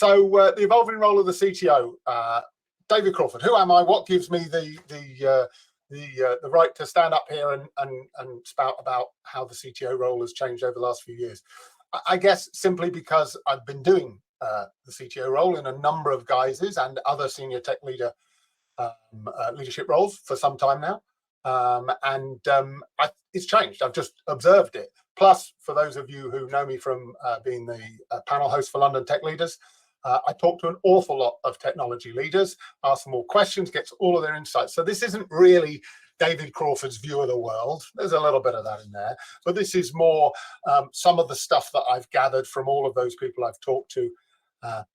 the evolving role of the CTO. David Crawford. Who am I? What gives me the right to stand up here and spout about how the CTO role has changed over the last few years? I guess simply because I've been doing the CTO role in a number of guises and other senior tech leader leadership roles for some time now. It's changed. I've just observed it. Plus, for those of you who know me from being the panel host for London Tech Leaders, I talk to an awful lot of technology leaders, ask them all questions, get all of their insights. So this isn't really David Crawford's view of the world. There's a little bit of that in there, but this is more some of the stuff that I've gathered from all of those people I've talked to,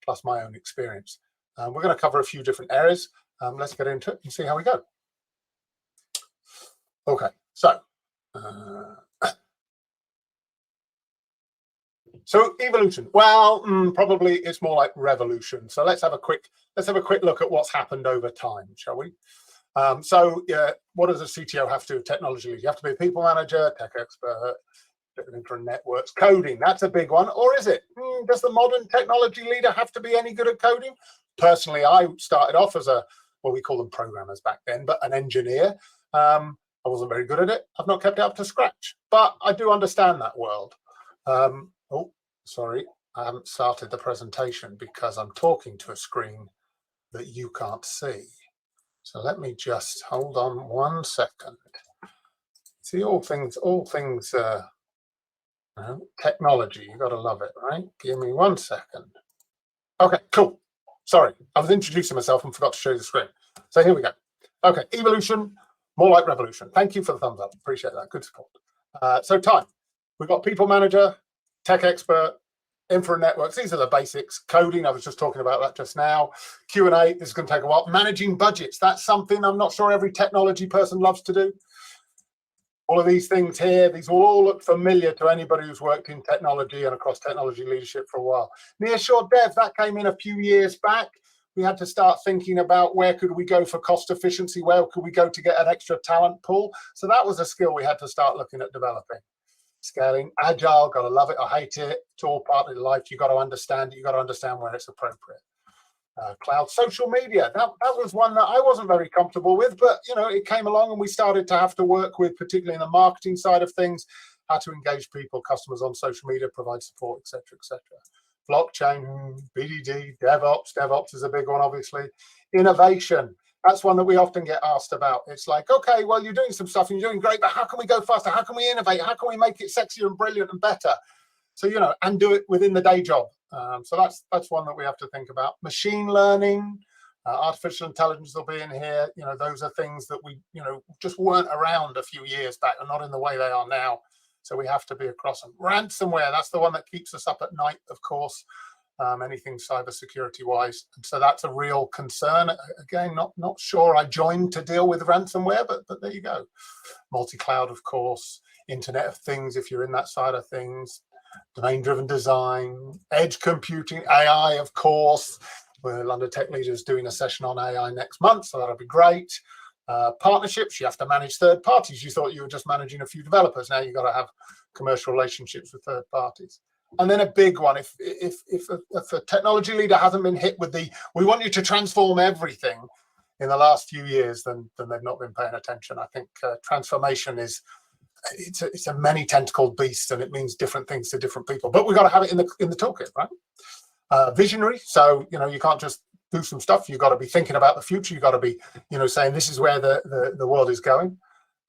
plus my own experience. We're going to cover a few different areas. Let's get into it and see how we go. Okay, so evolution. Well, probably it's more like revolution. So let's have a quick look at what's happened over time, shall we? What does a CTO have to do with technology? You have to be a people manager, tech expert, different networks, coding. That's a big one. Or is it? Does the modern technology leader have to be any good at coding? Personally, I started off as we call them programmers back then, but an engineer. I wasn't very good at it. I've not kept it up to scratch, but I do understand that world. Oh, sorry, I haven't started the presentation because I'm talking to a screen that you can't see. So let me just hold on 1 second. See, all things, technology, you got to love it, right? Give me 1 second. Okay, cool. Sorry, I was introducing myself and forgot to show you the screen. So here we go. Okay, evolution, more like revolution. Thank you for the thumbs up. Appreciate that. Good support. So time. We've got people manager, tech expert, infra networks. These are the basics. Coding, I was just talking about that just now. Q&A, this is going to take a while. Managing budgets, that's something I'm not sure every technology person loves to do. All of these things here, these will all look familiar to anybody who's worked in technology and across technology leadership for a while. Nearshore dev, that came in a few years back. We had to start thinking about where could we go for cost efficiency, where could we go to get an extra talent pool. So that was a skill we had to start looking at developing. Scaling, agile, got to love it or hate it. It's all part of life. You got to understand it. You got to understand where it's appropriate. Cloud, social media. That was one that I wasn't very comfortable with, but it came along and we started to have to work with, particularly in the marketing side of things, how to engage people, customers on social media, provide support, etc., etc. Blockchain, BDD, DevOps. DevOps is a big one, obviously. Innovation. That's one that we often get asked about. It's like, okay, well, you're doing some stuff and you're doing great, but how can we go faster? How can we innovate? How can we make it sexier and brilliant and better? So, and do it within the day job. So that's one that we have to think about. Machine learning, artificial intelligence will be in here. Those are things that we, just weren't around a few years back and not in the way they are now. So we have to be across them. Ransomware, that's the one that keeps us up at night, of course. Anything cybersecurity wise. And so that's a real concern. Again, not sure I joined to deal with ransomware, but there you go. Multi-cloud, of course. Internet of Things, if you're in that side of things. Domain-driven design, edge computing, AI, of course. We're London Tech Leaders doing a session on AI next month, so that'll be great. Partnerships, you have to manage third parties. You thought you were just managing a few developers. Now you've got to have commercial relationships with third parties. And then a big one, if a technology leader hasn't been hit with we want you to transform everything in the last few years, then they've not been paying attention. I think transformation it's a many tentacled beast, and it means different things to different people. But we've got to have it in the toolkit, right? Visionary. So you can't just do some stuff. You've got to be thinking about the future. You've got to be saying this is where the world is going.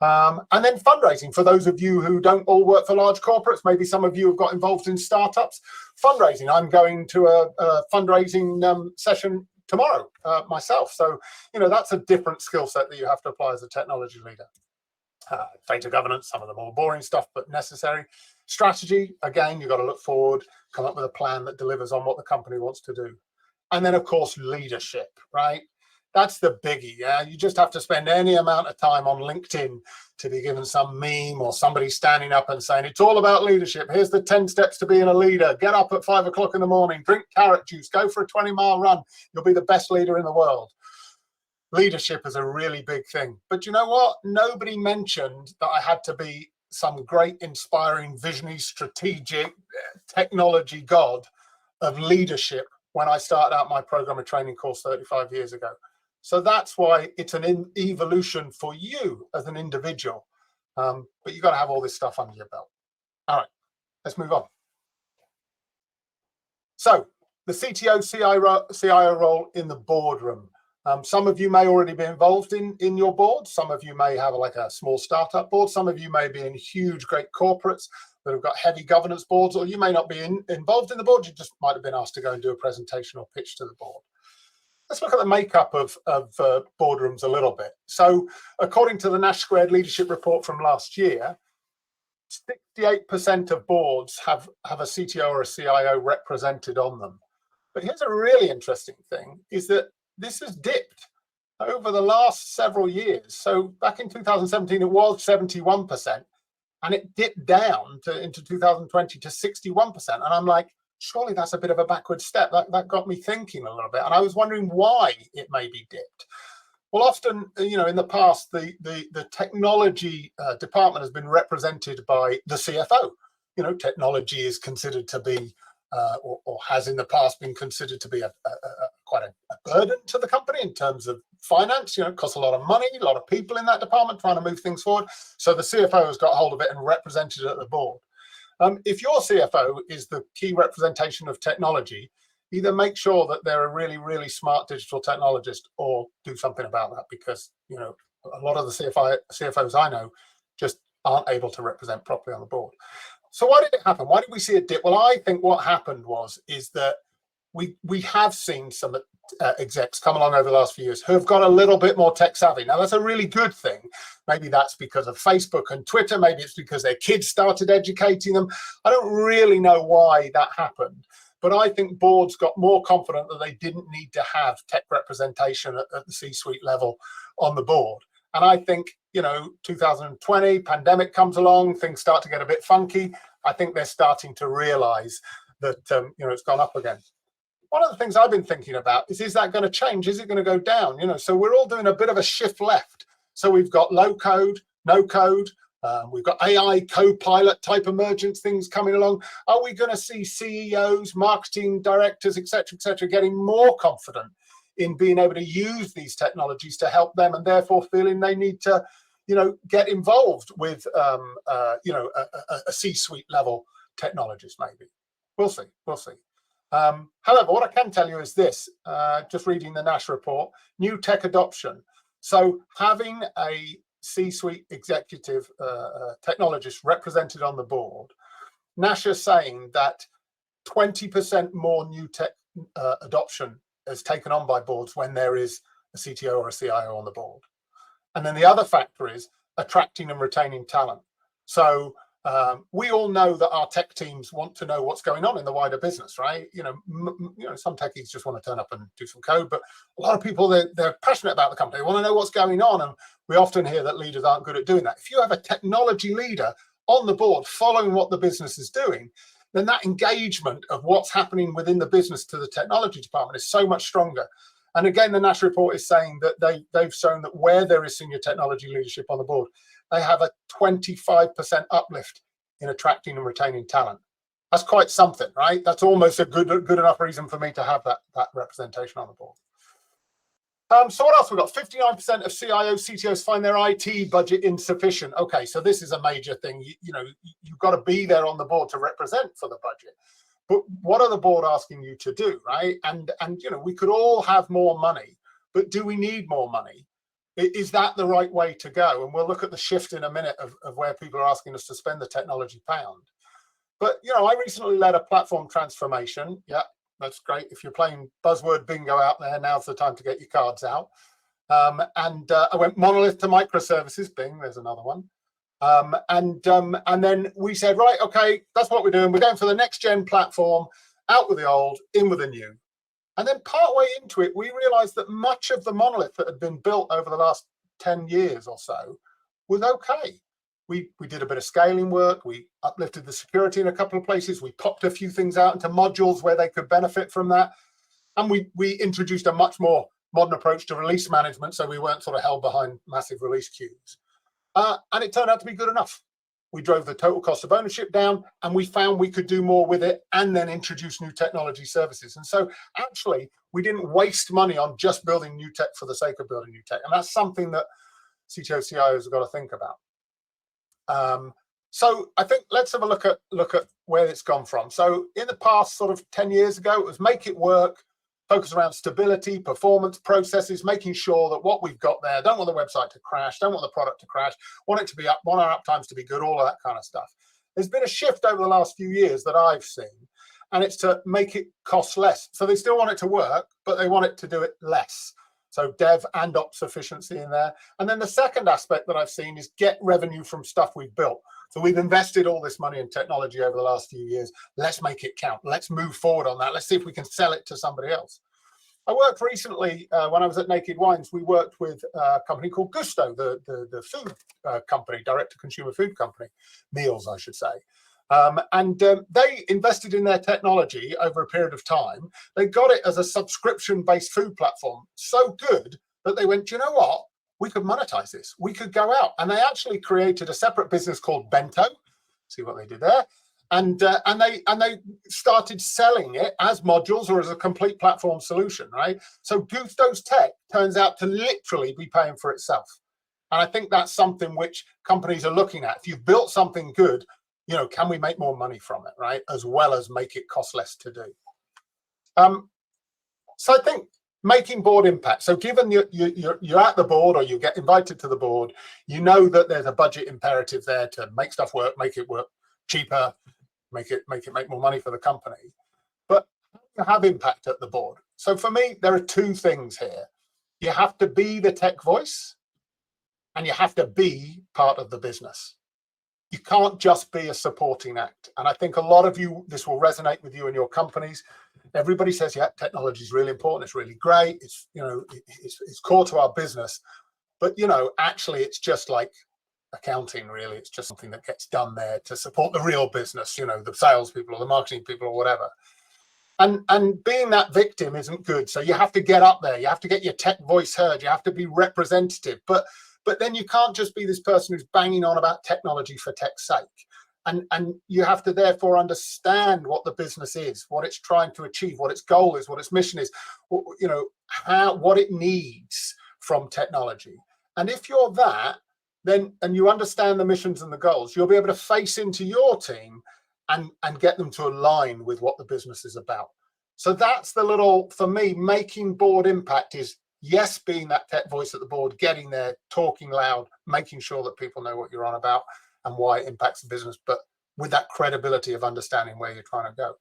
And then fundraising. For those of you who don't all work for large corporates, maybe some of you have got involved in startups. Fundraising. I'm going to a fundraising session tomorrow myself. So that's a different skill set that you have to apply as a technology leader. Data governance, some of the more boring stuff, but necessary. Strategy, again, you've got to look forward, come up with a plan that delivers on what the company wants to do. And then, of course, leadership, right? That's the biggie, yeah? You just have to spend any amount of time on LinkedIn to be given some meme or somebody standing up and saying, it's all about leadership. Here's the 10 steps to being a leader. Get up at 5 o'clock in the morning, drink carrot juice, go for a 20-mile run. You'll be the best leader in the world. Leadership is a really big thing. But you know what? Nobody mentioned that I had to be some great, inspiring, visionary, strategic technology god of leadership when I started out my programmer training course 35 years ago. So that's why it's an evolution for you as an individual. But you've got to have all this stuff under your belt. All right, let's move on. So the CTO, CIO role in the boardroom. Some of you may already be involved in your board. Some of you may have like a small startup board. Some of you may be in huge, great corporates that have got heavy governance boards, or you may not be involved in the board. You just might have been asked to go and do a presentation or pitch to the board. Let's look at the makeup of boardrooms a little bit. So according to the Nash Squared Leadership Report from last year, 68% of boards have a CTO or a CIO represented on them. But here's a really interesting thing, is that this has dipped over the last several years. So back in 2017, it was 71%, and it dipped down into 2020 to 61%. And I'm like, surely that's a bit of a backward step. That got me thinking a little bit. And I was wondering why it may be dipped. Well, often, in the past, the technology department has been represented by the CFO. Technology is considered to be, or has in the past been considered to be quite a burden to the company in terms of finance. It costs a lot of money, a lot of people in that department trying to move things forward. So the CFO has got hold of it and represented it at the board. If your CFO is the key representation of technology, either make sure that they're a really, really smart digital technologist, or do something about that, because a lot of the CFOs I know just aren't able to represent properly on the board. So why did it happen? Why did we see a dip? Well, I think what happened is that we have seen some execs come along over the last few years who have got a little bit more tech savvy. Now, that's a really good thing. Maybe that's because of Facebook and Twitter. Maybe it's because their kids started educating them. I don't really know why that happened. But I think boards got more confident that they didn't need to have tech representation at the C-suite level on the board. And I think, 2020, pandemic comes along, things start to get a bit funky. I think they're starting to realize that, it's gone up again. One of the things I've been thinking about is that going to change? Is it going to go down? So we're all doing a bit of a shift left. So we've got low code, no code. We've got AI co-pilot type emergence things coming along. Are we going to see CEOs, marketing directors, et cetera, getting more confident in being able to use these technologies to help them, and therefore feeling they need to, get involved with, a C-suite level technologist? Maybe we'll see. However, what I can tell you is this: just reading the Nash report, new tech adoption. So having a C-suite executive technologist represented on the board, Nash is saying that 20% more new tech adoption is taken on by boards when there is a CTO or a CIO on the board. And then the other factor is attracting and retaining talent. So we all know that our tech teams want to know what's going on in the wider business, right? Some techies just want to turn up and do some code, but a lot of people, they're passionate about the company. They want to know what's going on, and we often hear that leaders aren't good at doing that. If you have a technology leader on the board following what the business is doing, then that engagement of what's happening within the business to the technology department is so much stronger. And again, the Nash report is saying that they've shown that where there is senior technology leadership on the board, they have a 25% uplift in attracting and retaining talent. That's quite something, right? That's almost a good enough reason for me to have that representation on the board. So what else we've got? 59% of CIOs, CTOs find their IT budget insufficient. Okay, so this is a major thing. You've got to be there on the board to represent for the budget. But what are the board asking you to do, right? And we could all have more money, but do we need more money? Is that the right way to go? And we'll look at the shift in a minute of where people are asking us to spend the technology pound. But, I recently led a platform transformation. Yeah, that's great. If you're playing buzzword bingo out there, now's the time to get your cards out. I went monolith to microservices. Bing, there's another one. And then we said, right, okay, that's what we're doing. We're going for the next gen platform, out with the old, in with the new. And then partway into it, we realized that much of the monolith that had been built over the last 10 years or so was okay. We did a bit of scaling work. We uplifted the security in a couple of places. We popped a few things out into modules where they could benefit from that. And we introduced a much more modern approach to release management, so we weren't sort of held behind massive release queues. And it turned out to be good enough. we drove the total cost of ownership down, and we found we could do more with it and then introduce new technology services. And so actually, we didn't waste money on just building new tech for the sake of building new tech. And that's something that CTO, CIOs have got to think about. So I think let's have a look at where it's gone from. So in the past sort of 10 years ago, it was make it work, focus around stability, performance, processes, making sure that what we've got there, don't want the website to crash, don't want the product to crash, want it to be up, want our uptimes to be good, all of that kind of stuff. There's been a shift over the last few years that I've seen, and it's to make it cost less. So they still want it to work, but they want it to do it less. So dev and ops efficiency in there. And then the second aspect that I've seen is get revenue from stuff we've built. So we've invested all this money in technology over the last few years. Let's make it count. Let's move forward on that. Let's see if we can sell it to somebody else. I worked recently, when I was at Naked Wines, we worked with a company called Gusto, the food company, direct-to-consumer food company, meals, I should say. They invested in their technology over a period of time. They got it as a subscription-based food platform, so good that they went, you know what? We could monetize this. We could go out. And they actually created a separate business called Bento. See what they did there. And they started selling it as modules or as a complete platform solution, right? So Gusto's tech turns out to literally be paying for itself. And I think that's something which companies are looking at. If you've built something good, you know, can we make more money from it, right? As well as make it cost less to do. So I think making board impact. So given you're at the board or you get invited to the board, you know that there's a budget imperative there to make stuff work, make it work cheaper, make more money for the company. But you have impact at the board. So for me, there are two things here. You have to be the tech voice and you have to be part of the business. You can't just be a supporting act. And I think a lot of you, this will resonate with you and your companies. Everybody says, yeah, technology is really important. It's really great. It's, you know, it's core to our business. But, you know, actually, it's just like accounting, really. It's just something that gets done there to support the real business, you know, the salespeople or the marketing people or whatever. And being that victim isn't good. So you have to get up there. You have to get your tech voice heard. You have to be representative. But then you can't just be this person who's banging on about technology for tech's sake. And you have to therefore understand what the business is, what it's trying to achieve, what its goal is, what its mission is, you know, what it needs from technology. And if you're that, then, and you understand the missions and the goals, you'll be able to face into your team and get them to align with what the business is about. So that's the little, for me, making board impact is, yes, being that tech voice at the board, getting there, talking loud, making sure that people know what you're on about and why it impacts the business, but with that credibility of understanding where you're trying to go.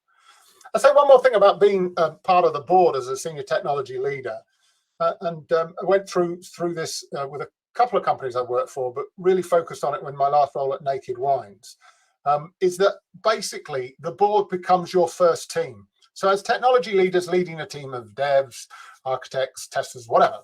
I'll say one more thing about being part of the board as a senior technology leader. I went through this with a couple of companies I worked for, but really focused on it when my last role at Naked Wines, is that basically the board becomes your first team. So as technology leaders leading a team of devs, architects, testers, whatever,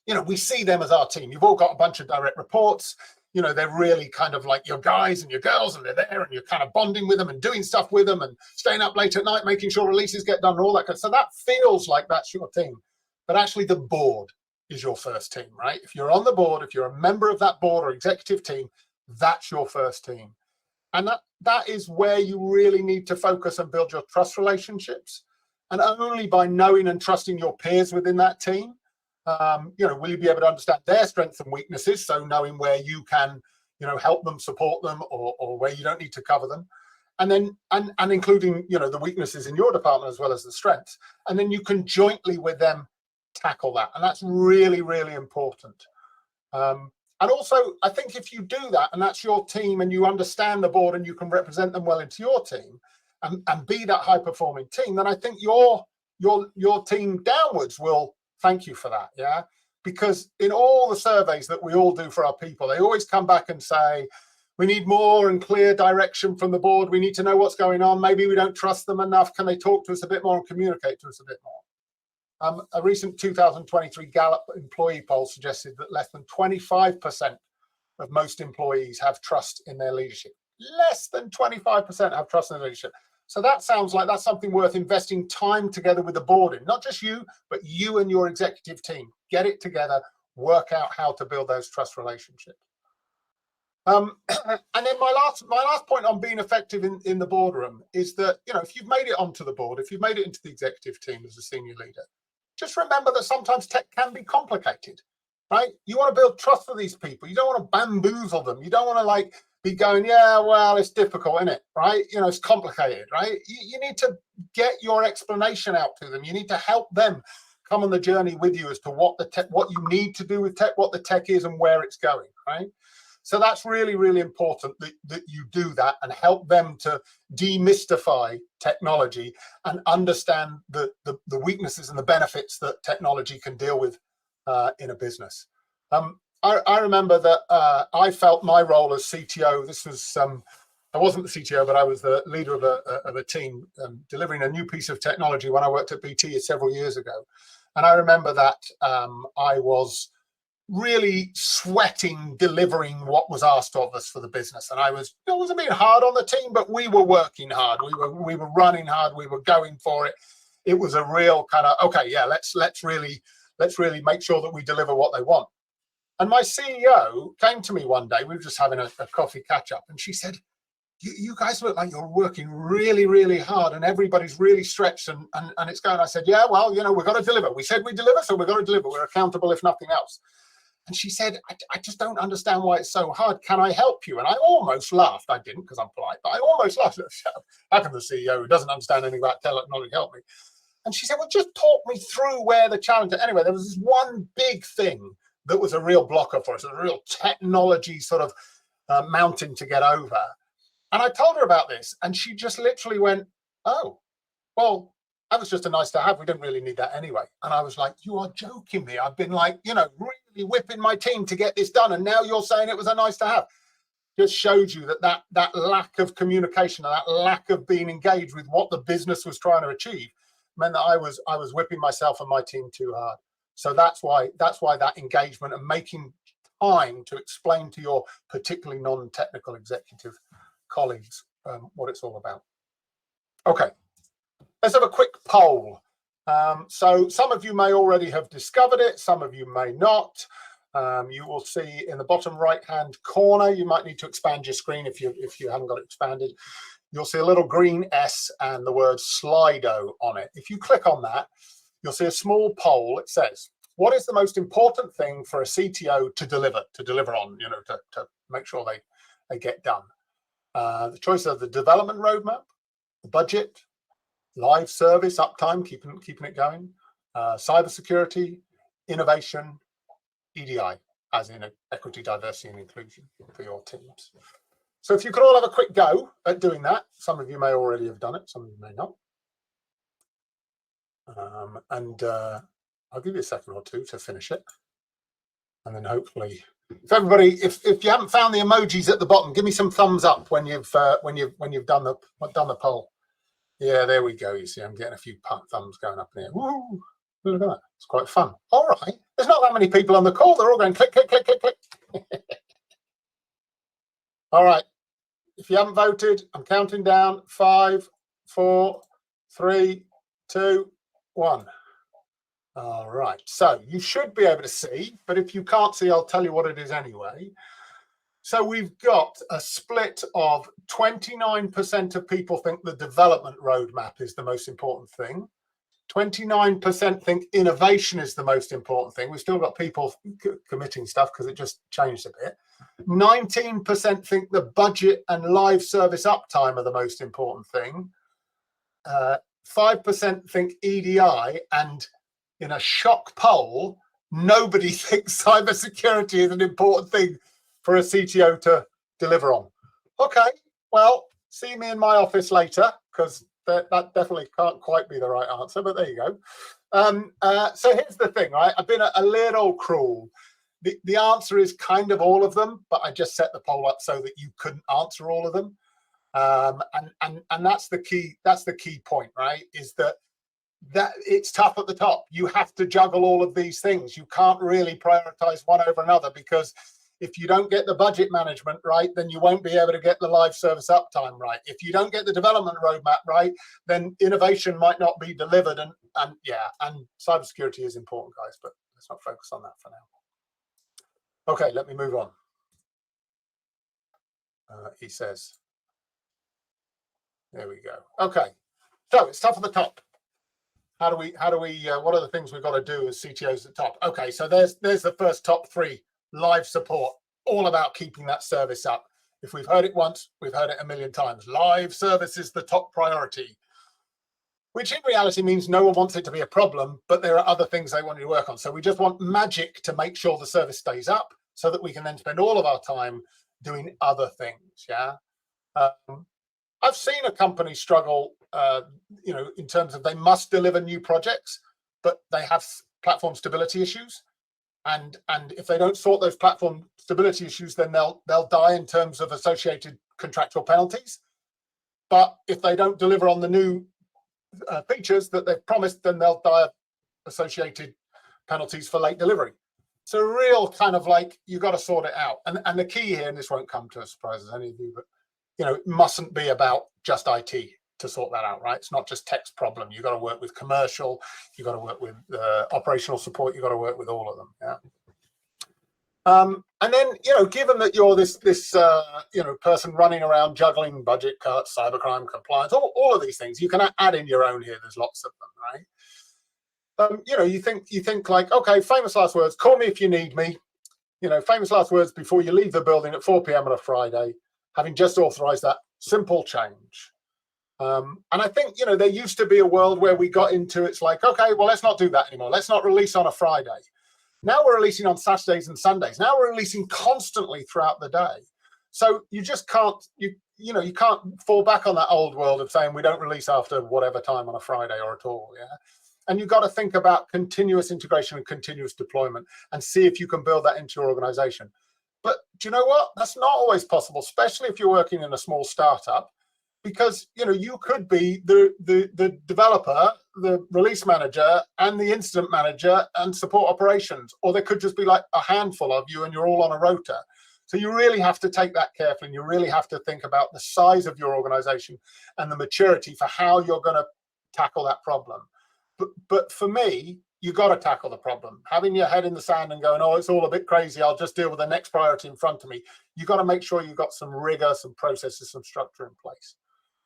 you know, we see them as our team. You've all got a bunch of direct reports. You know, they're really kind of like your guys and your girls, and they're there and you're kind of bonding with them and doing stuff with them and staying up late at night, making sure releases get done and all that kind of stuff. So that feels like that's your team. But actually the board is your first team, right? If you're on the board, if you're a member of that board or executive team, that's your first team. And that is where you really need to focus and build your trust relationships. And only by knowing and trusting your peers within that team, you know, will you be able to understand their strengths and weaknesses? So knowing where you can, you know, help them, support them, or where you don't need to cover them. And then, and including, you know, the weaknesses in your department as well as the strengths. And then you can jointly with them tackle that. And that's really, really important. And also, I think if you do that, and that's your team, and you understand the board and you can represent them well into your team and be that high performing team, then I think your team downwards will thank you for that. Yeah. Because in all the surveys that we all do for our people, they always come back and say, we need more and clear direction from the board. We need to know what's going on. Maybe we don't trust them enough. Can they talk to us a bit more and communicate to us a bit more? A recent 2023 Gallup employee poll suggested that less than 25% of most employees have trust in their leadership. Less than 25% have trust in their leadership. So that sounds like that's something worth investing time together with the board in. Not just you, but you and your executive team. Get it together, work out how to build those trust relationships. And then my last point on being effective in the boardroom is that, you know, if you've made it onto the board, if you've made it into the executive team as a senior leader, just remember that sometimes tech can be complicated, right? You want to build trust with these people. You don't want to bamboozle them. You don't want to like be going, yeah, well, it's difficult, isn't it? Right? You know, it's complicated, right? You need to get your explanation out to them. You need to help them come on the journey with you as to what you need to do with tech, what the tech is and where it's going, right? So that's really, really important that you do that and help them to demystify technology and understand the weaknesses and the benefits that technology can deal with in a business. I remember that I felt my role as CTO, this was, I wasn't the CTO, but I was the leader of a team delivering a new piece of technology when I worked at BT several years ago. And I remember that I was really sweating delivering what was asked of us for the business, and it was a bit hard on the team, but we were working hard, we were running hard, we were going for it. It was a real kind of, okay, yeah, let's really make sure that we deliver what they want. And my CEO came to me one day, we were just having a coffee catch up, and she said, you guys look like you're working really, really hard and everybody's really stretched and it's going. I said, yeah, well, you know, we've got to deliver. We said we deliver, so we've got to deliver. We're accountable if nothing else. And she said, I just don't understand why it's so hard. Can I help you? And I almost laughed. I didn't because I'm polite, but I almost laughed. How can the CEO who doesn't understand anything about technology help me? And she said, well, just talk me through where the challenge is. Anyway, there was this one big thing that was a real blocker for us, a real technology sort of mountain to get over. And I told her about this, and she just literally went, oh, well, that was just a nice to have. We didn't really need that anyway. And I was like, you are joking me. I've been like, you know, really whipping my team to get this done. And now you're saying it was a nice to have. Just showed you that lack of communication and that lack of being engaged with what the business was trying to achieve meant that I was whipping myself and my team too hard. So that's why that engagement and making time to explain to your particularly non-technical executive colleagues what it's all about. Okay. Let's have a quick poll. So some of you may already have discovered it, some of you may not. You will see in the bottom right-hand corner, you might need to expand your screen if you haven't got it expanded. You'll see a little green S and the word Slido on it. If you click on that, you'll see a small poll. It says, what is the most important thing for a CTO to deliver on, you know, to make sure they get done? The choices are the development roadmap, the budget, live service uptime, keeping it going, cybersecurity, innovation, EDI, as in equity, diversity, and inclusion for your teams. So if you could all have a quick go at doing that, some of you may already have done it, some of you may not. I'll give you a second or two to finish it, and then hopefully, if you haven't found the emojis at the bottom, give me some thumbs up when you've done the poll. Yeah, there we go. You see, I'm getting a few thumbs going up in here. Woo! Look at that. It's quite fun. All right. There's not that many people on the call. They're all going click, click, click, click, click. All right. If you haven't voted, I'm counting down. 5, 4, 3, 2, 1. All right. So you should be able to see, but if you can't see, I'll tell you what it is anyway. So we've got a split of 29% of people think the development roadmap is the most important thing. 29% think innovation is the most important thing. We've still got people committing stuff because it just changed a bit. 19% think the budget and live service uptime are the most important thing. 5% think EDI, and in a shock poll, nobody thinks cybersecurity is an important thing for a CTO to deliver on. Okay, well, see me in my office later, because that definitely can't quite be the right answer, but there you go. So here's the thing, right? I've been a little cruel. The answer is kind of all of them, but I just set the poll up so that you couldn't answer all of them. And that's the key point, right? Is that it's tough at the top. You have to juggle all of these things. You can't really prioritize one over another, because if you don't get the budget management right, then you won't be able to get the live service uptime right. If you don't get the development roadmap right, then innovation might not be delivered. And cybersecurity is important, guys, but let's not focus on that for now. Okay, let me move on. he says. There we go. Okay, so it's tough at the top. How do we what are the things we've got to do as CTOs at the top? Okay, so there's the first top 3: live support, all about keeping that service up. If we've heard it once, we've heard it a million times. Live service is the top priority, which in reality means no one wants it to be a problem, but there are other things they want you to work on. So we just want magic to make sure the service stays up so that we can then spend all of our time doing other things, yeah? I've seen a company struggle, in terms of they must deliver new projects, but they have platform stability issues. And if they don't sort those platform stability issues, then they'll die in terms of associated contractual penalties. But if they don't deliver on the new features that they've promised, then they'll die of associated penalties for late delivery. It's a real kind of like, you got to sort it out. And the key here, and this won't come to a surprise as any of you, but it mustn't be about just IT to sort that out, right? It's not just tech's problem. You've got to work with commercial, you've got to work with operational support, you've got to work with all of them, yeah. And then, given that you're this person running around juggling budget cuts, cybercrime compliance, all of these things, you can add in your own here. There's lots of them, right? You think like, okay, famous last words, call me if you need me. Famous last words before you leave the building at 4 p.m. on a Friday, having just authorized that simple change. And I think, there used to be a world where we got into, it's like, okay, well, let's not do that anymore. Let's not release on a Friday. Now we're releasing on Saturdays and Sundays. Now we're releasing constantly throughout the day. So you just can't, you can't fall back on that old world of saying we don't release after whatever time on a Friday or at all, yeah? And you've got to think about continuous integration and continuous deployment and see if you can build that into your organization. But do you know what? That's not always possible, especially if you're working in a small startup, because you could be the developer, the release manager, and the incident manager and support operations, or there could just be like a handful of you and you're all on a rota. So you really have to take that carefully, and you really have to think about the size of your organization and the maturity for how you're going to tackle that problem. But for me, you got to tackle the problem. Having your head in the sand and going, oh, it's all a bit crazy, I'll just deal with the next priority in front of me. You got to make sure you've got some rigor, some processes, some structure in place.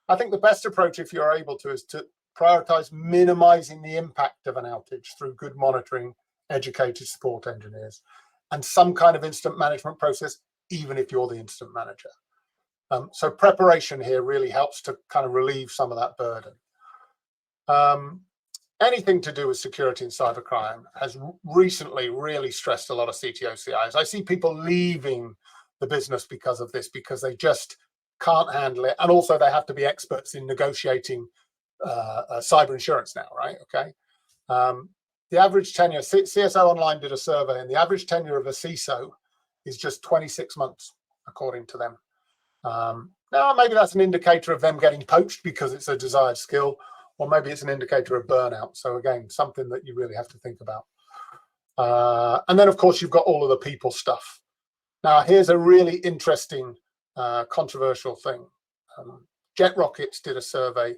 I think the best approach, if you're able to, is to prioritize minimizing the impact of an outage through good monitoring, educated support engineers, and some kind of incident management process, even if you're the incident manager. So preparation here really helps to kind of relieve some of that burden. Anything to do with security and cybercrime has recently really stressed a lot of CTO CIOs. I see people leaving the business because of this, because they just can't handle it. And also they have to be experts in negotiating cyber insurance now, right? Okay. The average tenure, CSO Online did a survey, and the average tenure of a CISO is just 26 months, according to them. Now, maybe that's an indicator of them getting poached because it's a desired skill, or maybe it's an indicator of burnout. So again, something that you really have to think about. And then, of course, you've got all of the people stuff. Now, here's a really interesting controversial thing. Jet Rockets did a survey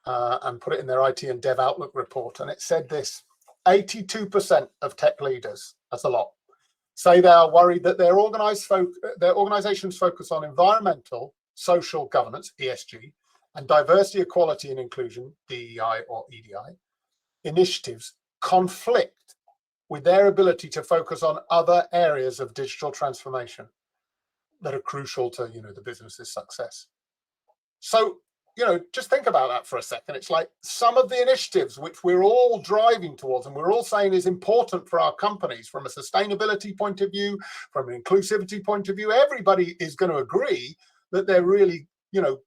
and put it in their IT and Dev Outlook report, and it said this: 82% of tech leaders, that's a lot, say they are worried that their organizations focus on environmental, social governance, ESG, and diversity, equality, and inclusion, DEI or EDI, initiatives conflict with their ability to focus on other areas of digital transformation that are crucial to, the business's success. So, just think about that for a second. It's like some of the initiatives which we're all driving towards and we're all saying is important for our companies from a sustainability point of view, from an inclusivity point of view, everybody is going to agree that they're really,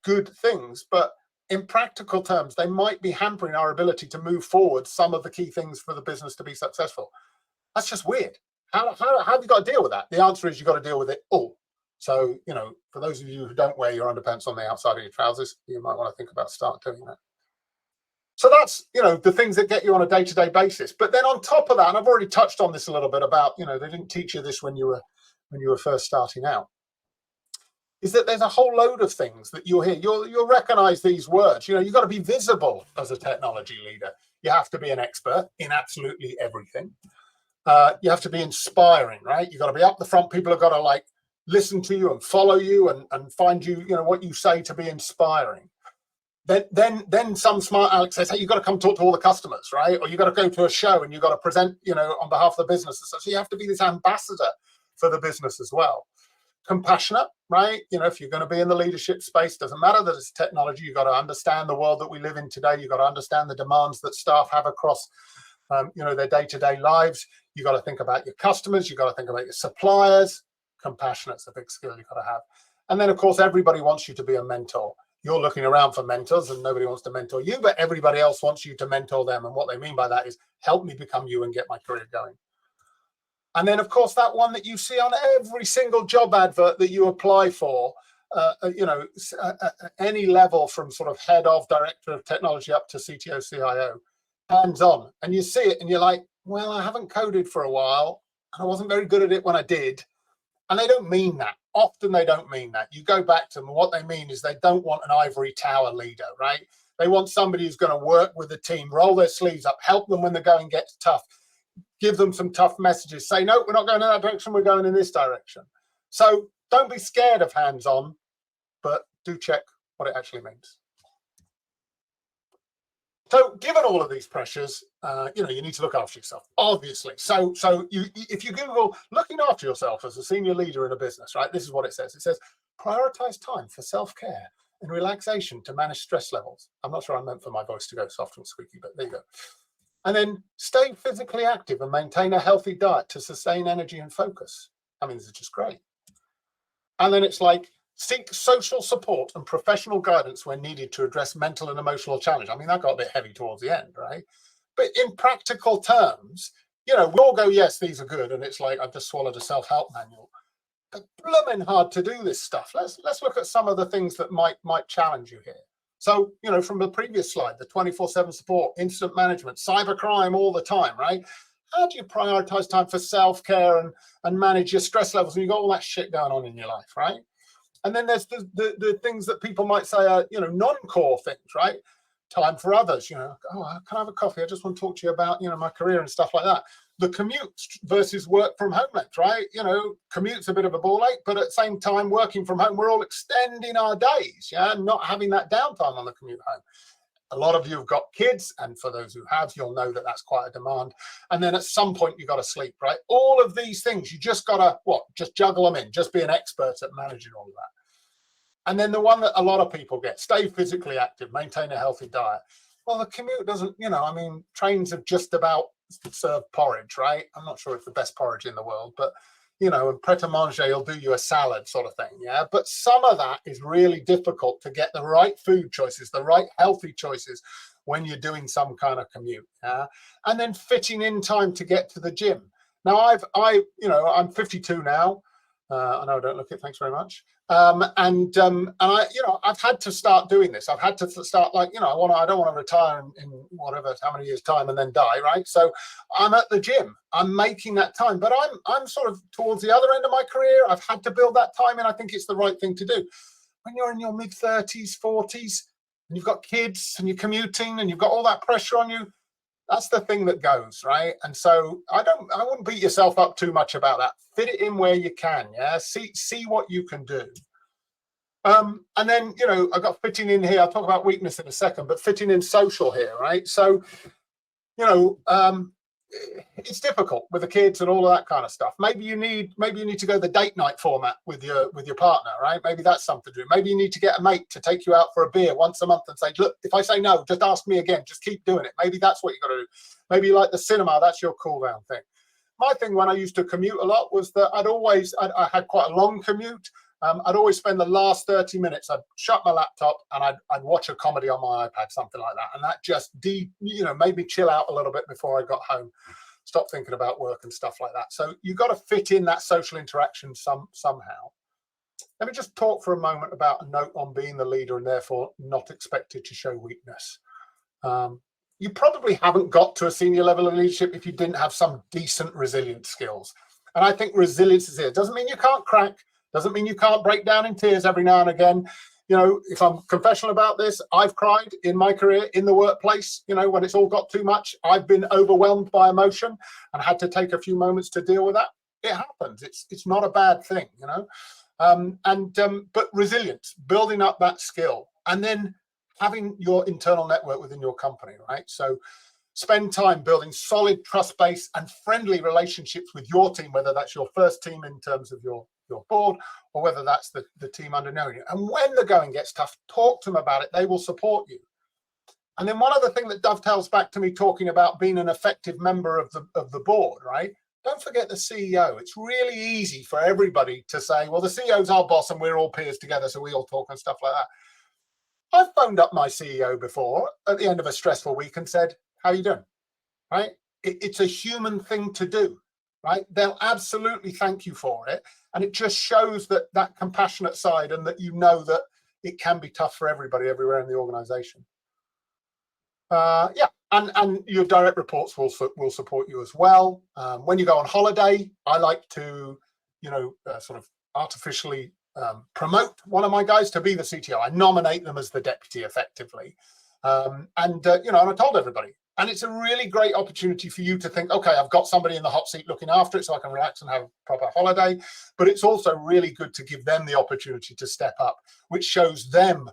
good things. But in practical terms, they might be hampering our ability to move forward some of the key things for the business to be successful. That's just weird. How have you got to deal with that? The answer is you've got to deal with it all. So, for those of you who don't wear your underpants on the outside of your trousers, you might want to think about start doing that. So that's, the things that get you on a day-to-day basis. But then on top of that, and I've already touched on this a little bit about, they didn't teach you this when you were first starting out, is that there's a whole load of things that you'll hear. You'll recognize these words. You've got to be visible as a technology leader. You have to be an expert in absolutely everything. You have to be inspiring, right? You've got to be up the front. People have got to listen to you and follow you and find you, what you say to be inspiring. Then some smart Alex says, hey, you've got to come talk to all the customers, right? Or you've got to go to a show and you've got to present, on behalf of the business. So you have to be this ambassador for the business as well. Compassionate, right? If you're going to be in the leadership space, doesn't matter that it's technology, you've got to understand the world that we live in today. You've got to understand the demands that staff have across, their day-to-day lives. You've got to think about your customers. You've got to think about your suppliers. Compassionate's a big skill you've got to have. And then, of course, everybody wants you to be a mentor. You're looking around for mentors and nobody wants to mentor you, but everybody else wants you to mentor them. And what they mean by that is help me become you and get my career going. And then, of course, that one that you see on every single job advert that you apply for, any level from sort of head of director of technology up to CTO, CIO, hands-on. And you see it and you're like, well, I haven't coded for a while and I wasn't very good at it when I did. And they don't mean that. Often they don't mean that. You go back to them, and what they mean is they don't want an ivory tower leader, right? They want somebody who's going to work with the team, roll their sleeves up, help them when the going gets tough, give them some tough messages, say, no, we're not going in that direction, we're going in this direction. So don't be scared of hands-on, but do check what it actually means. So given all of these pressures, you need to look after yourself, obviously. So if you Google looking after yourself as a senior leader in a business, right, this is what it says. It says, prioritize time for self-care and relaxation to manage stress levels. I'm not sure I meant for my voice to go soft and squeaky, but there you go. And then stay physically active and maintain a healthy diet to sustain energy and focus. I mean, this is just great. And then it's like, seek social support and professional guidance when needed to address mental and emotional challenge. I mean, that got a bit heavy towards the end, right? But in practical terms, we all go, yes, these are good. And it's like, I've just swallowed a self-help manual. But blooming hard to do this stuff. Let's look at some of the things that might challenge you here. So, from the previous slide, the 24/7 support, incident management, cybercrime all the time, right? How do you prioritize time for self-care and manage your stress levels when you've got all that shit going on in your life, right? And then there's the things that people might say are, non-core things, right? Time for others, oh, can I have a coffee? I just want to talk to you about, my career and stuff like that. The commute versus work from home length, right? Commute's a bit of a ball ache, but at the same time, working from home, we're all extending our days, not having that downtime on the commute home. A lot of you have got kids, and for those who have, you'll know that that's quite a demand. And then at some point, you've got to sleep, right? All of these things, you just got to, just juggle them in, just be an expert at managing all of that. And then the one that a lot of people get, stay physically active, maintain a healthy diet. Well, the commute doesn't, trains have just about served porridge, right? I'm not sure it's the best porridge in the world, but, and pret-a-manger, you'll do you a salad sort of thing, yeah? But some of that is really difficult to get the right food choices, the right healthy choices when you're doing some kind of commute, yeah? And then fitting in time to get to the gym. Now, I'm 52 now. I know I don't look it, thanks very much. And I, I've had to start doing this. I've had to start I don't want to retire in whatever, how many years time and then die, right? So I'm at the gym, I'm making that time, but I'm sort of towards the other end of my career. I've had to build that time and I think it's the right thing to do. When you're in your mid 30s, 40s, and you've got kids and you're commuting and you've got all that pressure on you, that's the thing that goes, right? And so I wouldn't beat yourself up too much about that. Fit it in where you can, yeah? See what you can do. And then, I've got fitting in here. I'll talk about weakness in a second, but fitting in social here, right? So, it's difficult with the kids and all of that kind of stuff. Maybe you need to go the date night format with your partner, right? Maybe that's something to do. Maybe you need to get a mate to take you out for a beer once a month and say, look, if I say no, just ask me again. Just keep doing it. Maybe that's what you got to do. Maybe you like the cinema. That's your cool down thing. My thing when I used to commute a lot was that I had quite a long commute. I'd always spend the last 30 minutes, I'd shut my laptop and I'd watch a comedy on my iPad, something like that. And that just made me chill out a little bit before I got home, stop thinking about work and stuff like that. So you've got to fit in that social interaction somehow. Let me just talk for a moment about a note on being the leader and therefore not expected to show weakness. You probably haven't got to a senior level of leadership if you didn't have some decent resilience skills. And I think resilience is here. It doesn't mean you can't crack. Doesn't mean you can't break down in tears every now and again. If I'm confessional about this, I've cried in my career in the workplace, when it's all got too much. I've been overwhelmed by emotion and had to take a few moments to deal with that. It happens. It's not a bad thing, But resilience, building up that skill, and then having your internal network within your company, right? So spend time building solid trust-based and friendly relationships with your team, whether that's your first team in terms of your board, or whether that's the team under you. And when the going gets tough, talk to them about it. They will support you. And then one other thing that dovetails back to me talking about being an effective member of the board, right? Don't forget the CEO. It's really easy for everybody to say, well, the CEO's our boss and we're all peers together, so we all talk and stuff like that. I've phoned up my CEO before at the end of a stressful week and said, how are you doing? Right? It's a human thing to do, right? They'll absolutely thank you for it. And it just shows that compassionate side, and that you know that it can be tough for everybody everywhere in the organization. Yeah, and your direct reports will support you as well. When you go on holiday, I like to, sort of artificially promote one of my guys to be the CTO. I nominate them as the deputy effectively. And I told everybody. And it's a really great opportunity for you to think, okay, I've got somebody in the hot seat looking after it so I can relax and have a proper holiday. But it's also really good to give them the opportunity to step up, which shows them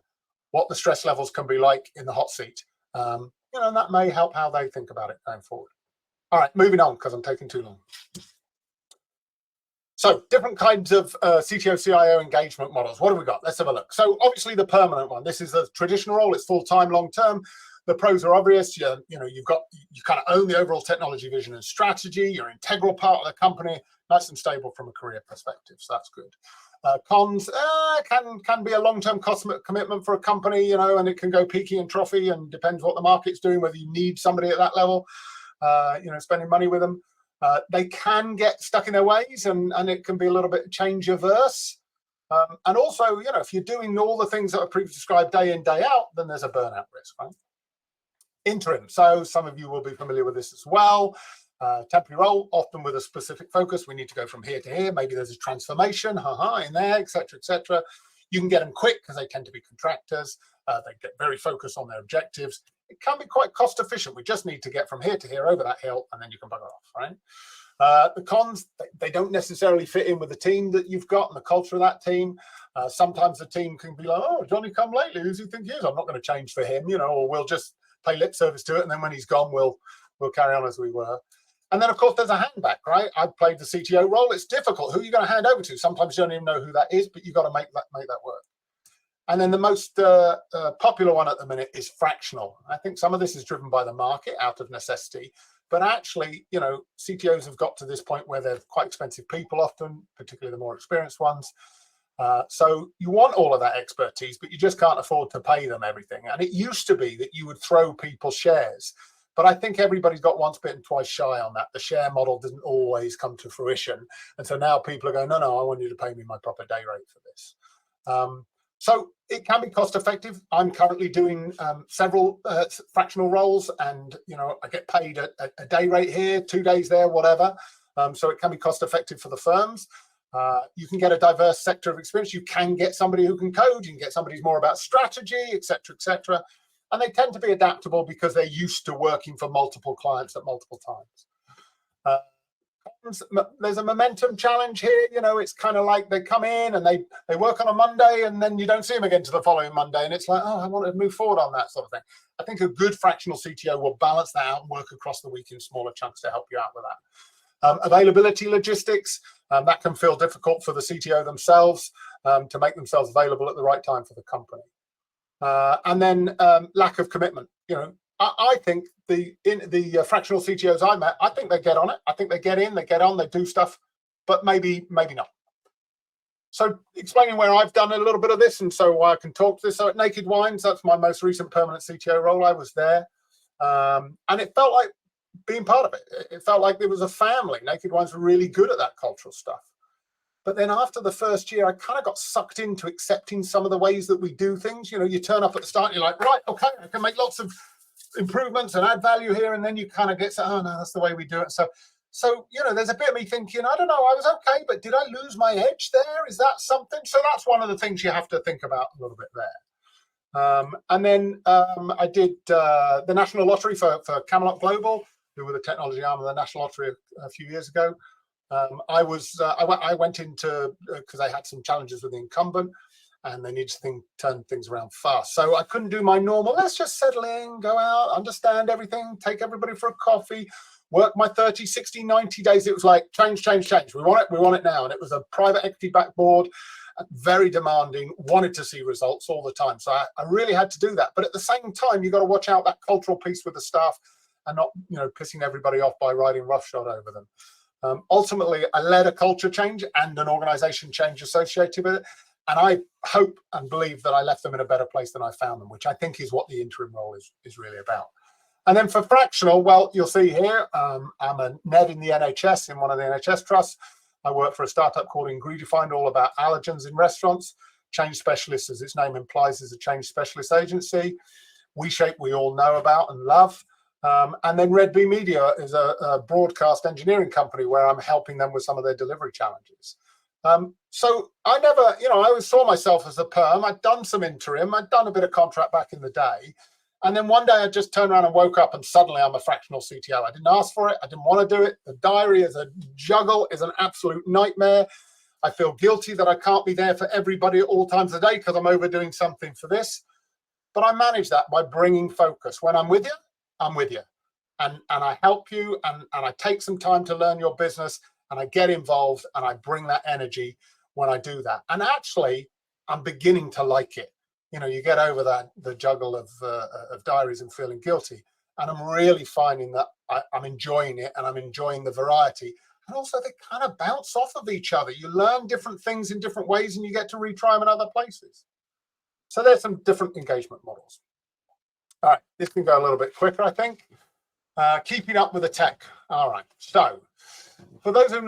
what the stress levels can be like in the hot seat. And that may help how they think about it going forward. All right, moving on because I'm taking too long. So different kinds of CTO, CIO engagement models. What have we got? Let's have a look. So obviously the permanent one. This is the traditional role. It's full-time, long-term. The pros are obvious. You kind of own the overall technology vision and strategy. You're an integral part of the company, nice and stable from a career perspective. So that's good. Cons can be a long-term cost commitment for a company, and it can go peaky and trophy, and depends what the market's doing, whether you need somebody at that level, spending money with them. They can get stuck in their ways, and it can be a little bit change averse. And also, if you're doing all the things that are previously described day in, day out, then there's a burnout risk, right? Interim. So some of you will be familiar with this as well. Temporary role, often with a specific focus. We need to go from here to here. Maybe there's a transformation, in there, etc., etc. You can get them quick because they tend to be contractors. They get very focused on their objectives. It can be quite cost efficient. We just need to get from here to here over that hill, and then you can bugger off, right? The cons, they don't necessarily fit in with the team that you've got and the culture of that team. Sometimes the team can be like, oh, Johnny come lately. Who does he think he is? I'm not going to change for him, or we'll just pay lip service to it, and then when he's gone, we'll carry on as we were. And then, of course, there's a hand back, right? I've played the CTO role. It's difficult. Who are you going to hand over to? Sometimes you don't even know who that is, but you've got to make that work. And then the most popular one at the minute is fractional. I think some of this is driven by the market out of necessity. But actually, CTOs have got to this point where they're quite expensive people often, particularly the more experienced ones. So you want all of that expertise, but you just can't afford to pay them everything. And it used to be that you would throw people shares. But I think everybody's got once bitten, twice shy on that. The share model doesn't always come to fruition. And so now people are going, no, I want you to pay me my proper day rate for this. So it can be cost effective. I'm currently doing several fractional roles, and I get paid a day rate here, 2 days there, whatever. So it can be cost effective for the firms. You can get a diverse sector of experience. You can get somebody who can code. You can get somebody who's more about strategy, etc., etc. And they tend to be adaptable because they're used to working for multiple clients at multiple times. There's a momentum challenge here. It's kind of like they come in and they work on a Monday, and then you don't see them again to the following Monday, and it's like, oh, I want to move forward on that sort of thing. I think a good fractional CTO will balance that out and work across the week in smaller chunks to help you out with that. Availability logistics, that can feel difficult for the CTO themselves to make themselves available at the right time for the company. And then lack of commitment. I think the fractional CTOs I met, I think they get on it. I think they get in, they get on, they do stuff, but maybe not. So explaining where I've done a little bit of this, and so I can talk to this. So at Naked Wines, that's my most recent permanent CTO role. I was there, and it felt like being part of it. It felt like there was a family. Naked Wines were really good at that cultural stuff. But then after the first year, I kind of got sucked into accepting some of the ways that we do things. You turn up at the start and you're like, right, okay, I can make lots of improvements and add value here. And then you kind of get, oh, no, that's the way we do it. So there's a bit of me thinking, I don't know, I was okay, but did I lose my edge there? Is that something? So that's one of the things you have to think about a little bit there. And then I did the National Lottery for Camelot Global, who were the technology arm of the National Lottery a few years ago. I went into because I had some challenges with the incumbent, and they needed to turn things around fast. So I couldn't do my normal, let's just settle in, go out, understand everything, take everybody for a coffee, work my 30, 60, 90 days. It was like change. We want it now. And it was a private equity backed board, very demanding, wanted to see results all the time. So I really had to do that. But at the same time, you've got to watch out that cultural piece with the staff and not, pissing everybody off by riding roughshod over them. Ultimately, I led a culture change and an organization change associated with it. And I hope and believe that I left them in a better place than I found them, which I think is what the interim role is really about. And then for fractional, well, you'll see here, I'm a NED in the NHS, in one of the NHS trusts. I work for a startup called Ingredifind, all about allergens in restaurants. Change Specialist, as its name implies, is a change specialist agency. WeShape, we all know about and love. And then Red Bee Media is a broadcast engineering company where I'm helping them with some of their delivery challenges. So I never, I always saw myself as a perm. I'd done some interim. I'd done a bit of contract back in the day. And then one day I just turned around and woke up and suddenly I'm a fractional CTO. I didn't ask for it. I didn't want to do it. The diary is a juggle, is an absolute nightmare. I feel guilty that I can't be there for everybody at all times of the day because I'm overdoing something for this. But I manage that by bringing focus. When I'm with you, I'm with you. And I help you and I take some time to learn your business and I get involved and I bring that energy when I do that. And actually, I'm beginning to like it. You get over the juggle of diaries and feeling guilty. And I'm really finding that I'm enjoying it and I'm enjoying the variety. And also they kind of bounce off of each other. You learn different things in different ways and you get to retry them in other places. So there's some different engagement models. All right, this can go a little bit quicker, I think. Keeping up with the tech. All right, so for those who've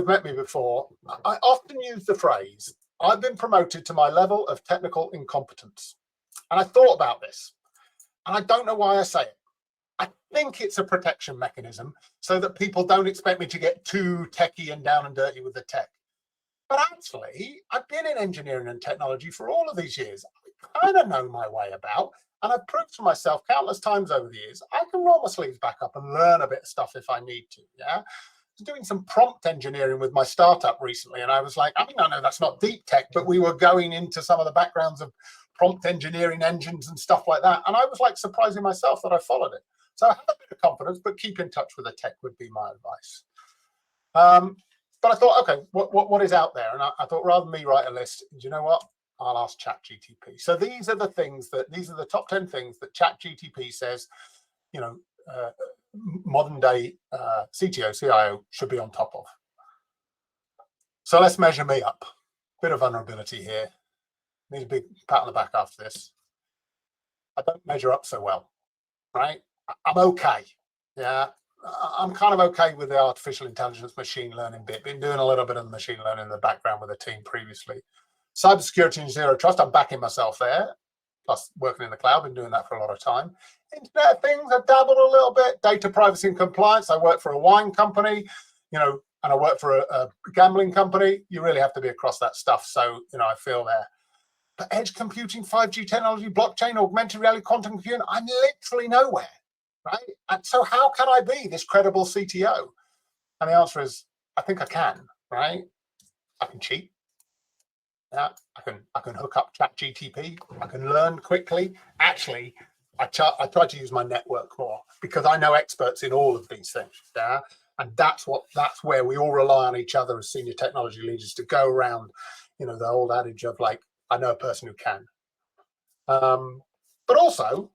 met me before, I often use the phrase, I've been promoted to my level of technical incompetence. And I thought about this, and I don't know why I say it. I think it's a protection mechanism so that people don't expect me to get too techie and down and dirty with the tech. But actually, I've been in engineering and technology for all of these years. I kind of know my way about, and I've proved to myself countless times over the years, I can roll my sleeves back up and learn a bit of stuff if I need to, yeah? Doing some prompt engineering with my startup recently, and I was like, I know that's not deep tech, but we were going into some of the backgrounds of prompt engineering engines and stuff like that, and I was like surprising myself that I followed it. So I have a bit of confidence, but keep in touch with the tech would be my advice. But I thought, okay, what is out there? And I thought, rather than me write a list, do you know what? I'll ask ChatGTP. So these are the top 10 things that ChatGTP says, modern day CTO, CIO should be on top of. So let's measure me up. Bit of vulnerability here. Need a big pat on the back after this. I don't measure up so well, right? I'm okay. Yeah, I'm kind of okay with the artificial intelligence, machine learning bit. Been doing a little bit of machine learning in the background with a team previously. Cybersecurity and zero trust, I'm backing myself there. Plus working in the cloud, been doing that for a lot of time. Internet of Things, I've dabbled a little bit. Data privacy and compliance, I work for a wine company, and I work for a gambling company. You really have to be across that stuff. So, I feel there. But edge computing, 5G technology, blockchain, augmented reality, quantum computing, I'm literally nowhere, right? And so how can I be this credible CTO? And the answer is, I think I can, right? I can cheat. Yeah, I can hook up ChatGTP. I can learn quickly. Actually, I try to use my network more because I know experts in all of these things. Yeah, and that's where we all rely on each other as senior technology leaders to go around. The old adage of like, I know a person who can. But also,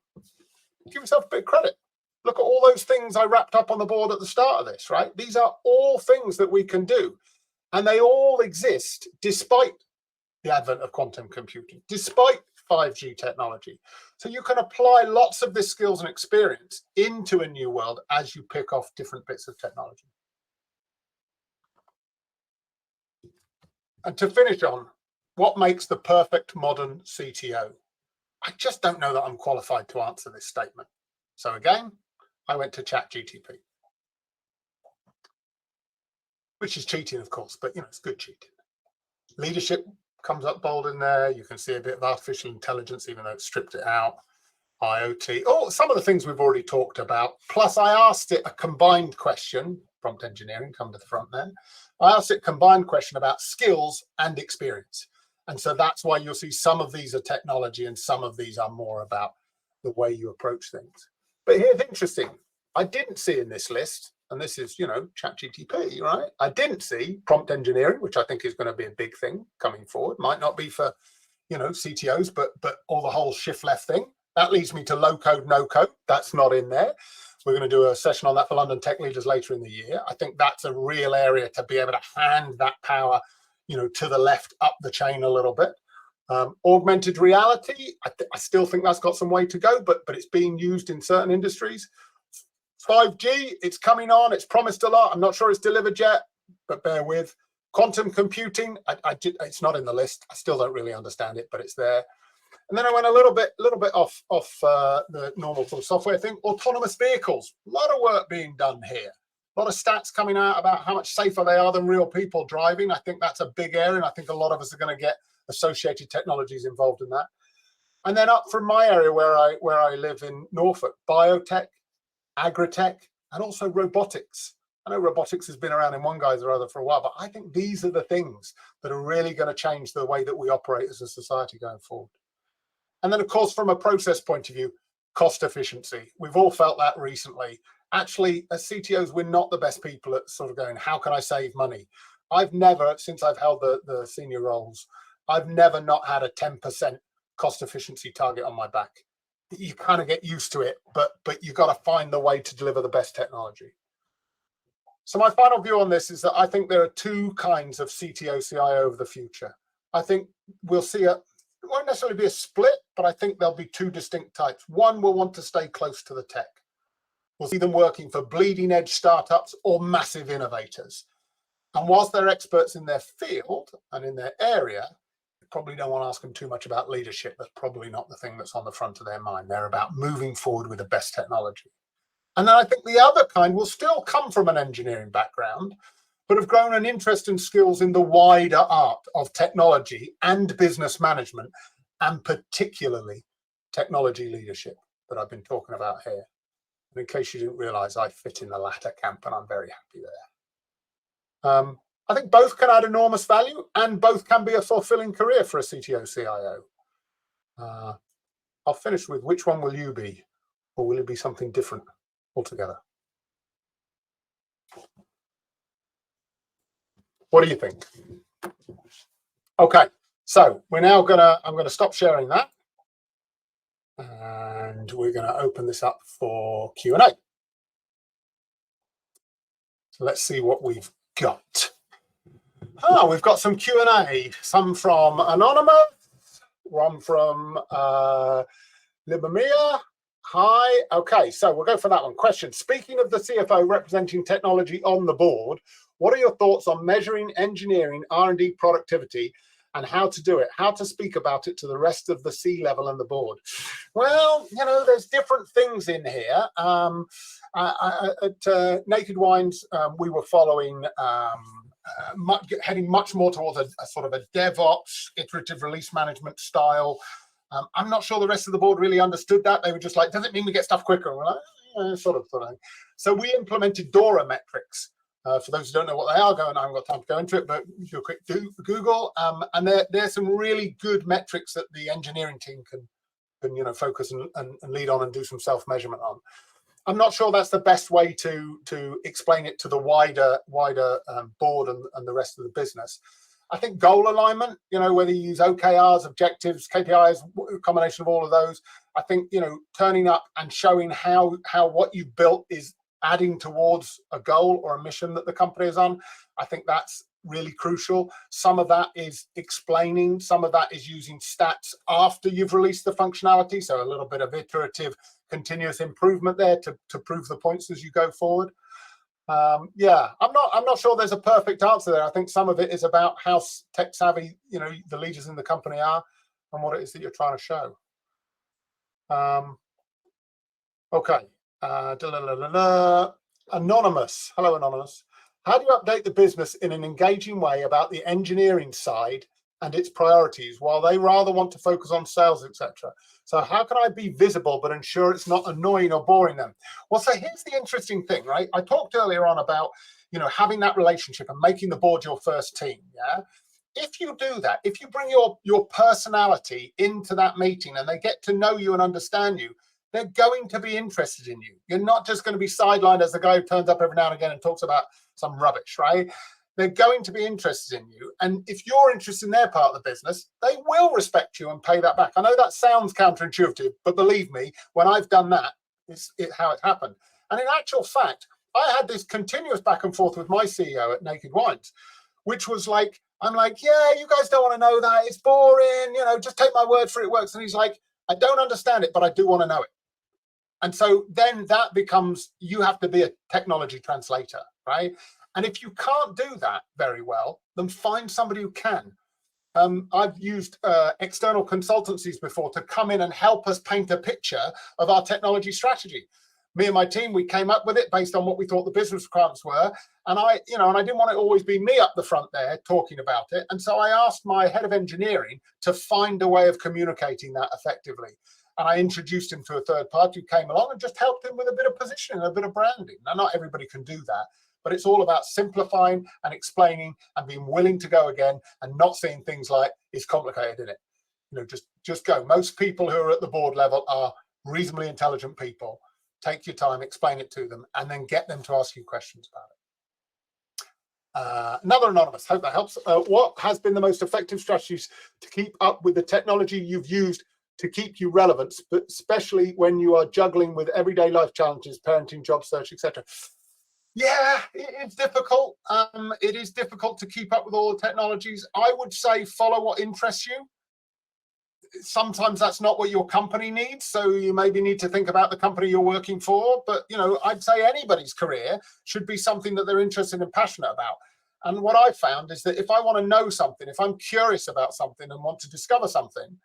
give yourself a bit of credit. Look at all those things I wrapped up on the board at the start of this. Right, these are all things that we can do, and they all exist despite the advent of quantum computing, despite 5G technology. So you can apply lots of this skills and experience into a new world as you pick off different bits of technology. And to finish on, what makes the perfect modern CTO? I just don't know that I'm qualified to answer this statement. So again, I went to ChatGTP, which is cheating, of course, but it's good cheating. Leadership comes up bold in there. You can see a bit of artificial intelligence, even though it's stripped it out. IoT, some of the things we've already talked about. Plus, I asked it a combined question, prompt engineering, come to the front there. I asked it a combined question about skills and experience. And so that's why you'll see some of these are technology and some of these are more about the way you approach things. But here's interesting. I didn't see in this list, and this is, ChatGPT, right? I didn't see prompt engineering, which I think is going to be a big thing coming forward. Might not be for, CTOs, but all the whole shift left thing. That leads me to low code, no code. That's not in there. We're going to do a session on that for London Tech Leaders later in the year. I think that's a real area to be able to hand that power, to the left up the chain a little bit. Augmented reality, I still think that's got some way to go, but it's being used in certain industries. 5G, it's coming on. It's promised a lot. I'm not sure it's delivered yet, but bear with. Quantum computing, it's not in the list. I still don't really understand it, but it's there. And then I went a little bit off the normal sort of software thing. Autonomous vehicles, a lot of work being done here. A lot of stats coming out about how much safer they are than real people driving. I think that's a big area, and I think a lot of us are going to get associated technologies involved in that. And then up from my area where I live in Norfolk, biotech, agritech, and also robotics. I know robotics has been around in one guise or other for a while, but I think these are the things that are really going to change the way that we operate as a society going forward. And then, of course, from a process point of view, cost efficiency. We've all felt that recently. Actually, as CTOs, we're not the best people at sort of going, how can I save money? I've never, since I've held the senior roles, I've never not had a 10% cost efficiency target on my back. You kind of get used to it, but you've got to find the way to deliver the best technology. So my final view on this is that I think there are two kinds of CTO, CIO of the future. I think we'll see it won't necessarily be a split, but I think there'll be two distinct types. One will want to stay close to the tech. We'll see them working for bleeding edge startups or massive innovators. And whilst they're experts in their field and in their area, you probably don't want to ask them too much about leadership. That's probably not the thing that's on the front of their mind. They're about moving forward with the best technology. And then I think the other kind will still come from an engineering background, but have grown an interest and skills in the wider art of technology and business management, and particularly technology leadership that I've been talking about here. And in case you didn't realize, I fit in the latter camp, and I'm very happy there. I think both can add enormous value, and both can be a fulfilling career for a CTO, CIO. I'll finish with, which one will you be? Or will it be something different altogether? What do you think? Okay, so I'm gonna stop sharing that, and we're gonna open this up for Q&A. So let's see what we've got. We've got some Q&A, some from Anonymous, one from Libamia. Hi. Okay, so we'll go for that one. Question: speaking of the CFO representing technology on the board, what are your thoughts on measuring engineering R&D productivity and how to do it, how to speak about it to the rest of the C-level and the board? Well, there's different things in here. At Naked Wines, we were following heading much more towards a sort of a DevOps, iterative release management style. I'm not sure the rest of the board really understood that. They were just like, does it mean we get stuff quicker? We're like, sort of. So we implemented DORA metrics. For those who don't know what they are, I haven't got time to go into it, but do a quick Google. And there's some really good metrics that the engineering team can focus and lead on and do some self-measurement on. I'm not sure that's the best way to explain it to the wider board and the rest of the business. I think goal alignment, whether you use OKRs, objectives, KPIs, a combination of all of those. I think, turning up and showing how what you've built is adding towards a goal or a mission that the company is on. I think that's really crucial. Some of that is explaining, some of that is using stats after you've released the functionality. So a little bit of iterative continuous improvement there to prove the points as you go forward. I'm not sure there's a perfect answer there. I think some of it is about how tech savvy the leaders in the company are and what it is that you're trying to show. Okay. Anonymous. Hello, Anonymous. How do you update the business in an engaging way about the engineering side and its priorities, while they rather want to focus on sales, etc. So how can I be visible but ensure it's not annoying or boring them? Well, so here's the interesting thing, right? I talked earlier on about, having that relationship and making the board your first team. Yeah. If you do that, if you bring your personality into that meeting and they get to know you and understand you, they're going to be interested in you. You're not just going to be sidelined as the guy who turns up every now and again and talks about some rubbish, right? They're going to be interested in you. And if you're interested in their part of the business, they will respect you and pay that back. I know that sounds counterintuitive, but believe me, when I've done that, it's how it happened. And in actual fact, I had this continuous back and forth with my CEO at Naked Wines, which was like, I'm like, yeah, you guys don't want to know that. It's boring. Just take my word for it, works. And he's like, I don't understand it, but I do want to know it. And so then that becomes, you have to be a technology translator, right? And if you can't do that very well, then find somebody who can. I've used external consultancies before to come in and help us paint a picture of our technology strategy. Me and my team, we came up with it based on what we thought the business requirements were. And I didn't want it to always be me up the front there talking about it. And so I asked my head of engineering to find a way of communicating that effectively. And I introduced him to a third party who came along and just helped him with a bit of positioning, a bit of branding. Now, not everybody can do that, but it's all about simplifying and explaining and being willing to go again and not seeing things like it's complicated, isn't it? Just go. Most people who are at the board level are reasonably intelligent people. Take your time, explain it to them, and then get them to ask you questions about it. Another anonymous, hope that helps. What has been the most effective strategies to keep up with the technology you've used to keep you relevant, but especially when you are juggling with everyday life challenges, parenting, job search, etc.? Yeah, it's difficult. It is difficult to keep up with all the technologies. I would say follow what interests you. Sometimes that's not what your company needs, so you maybe need to think about the company you're working for. But I'd say anybody's career should be something that they're interested and passionate about. And what I found is that if I want to know something, if I'm curious about something and want to discover something,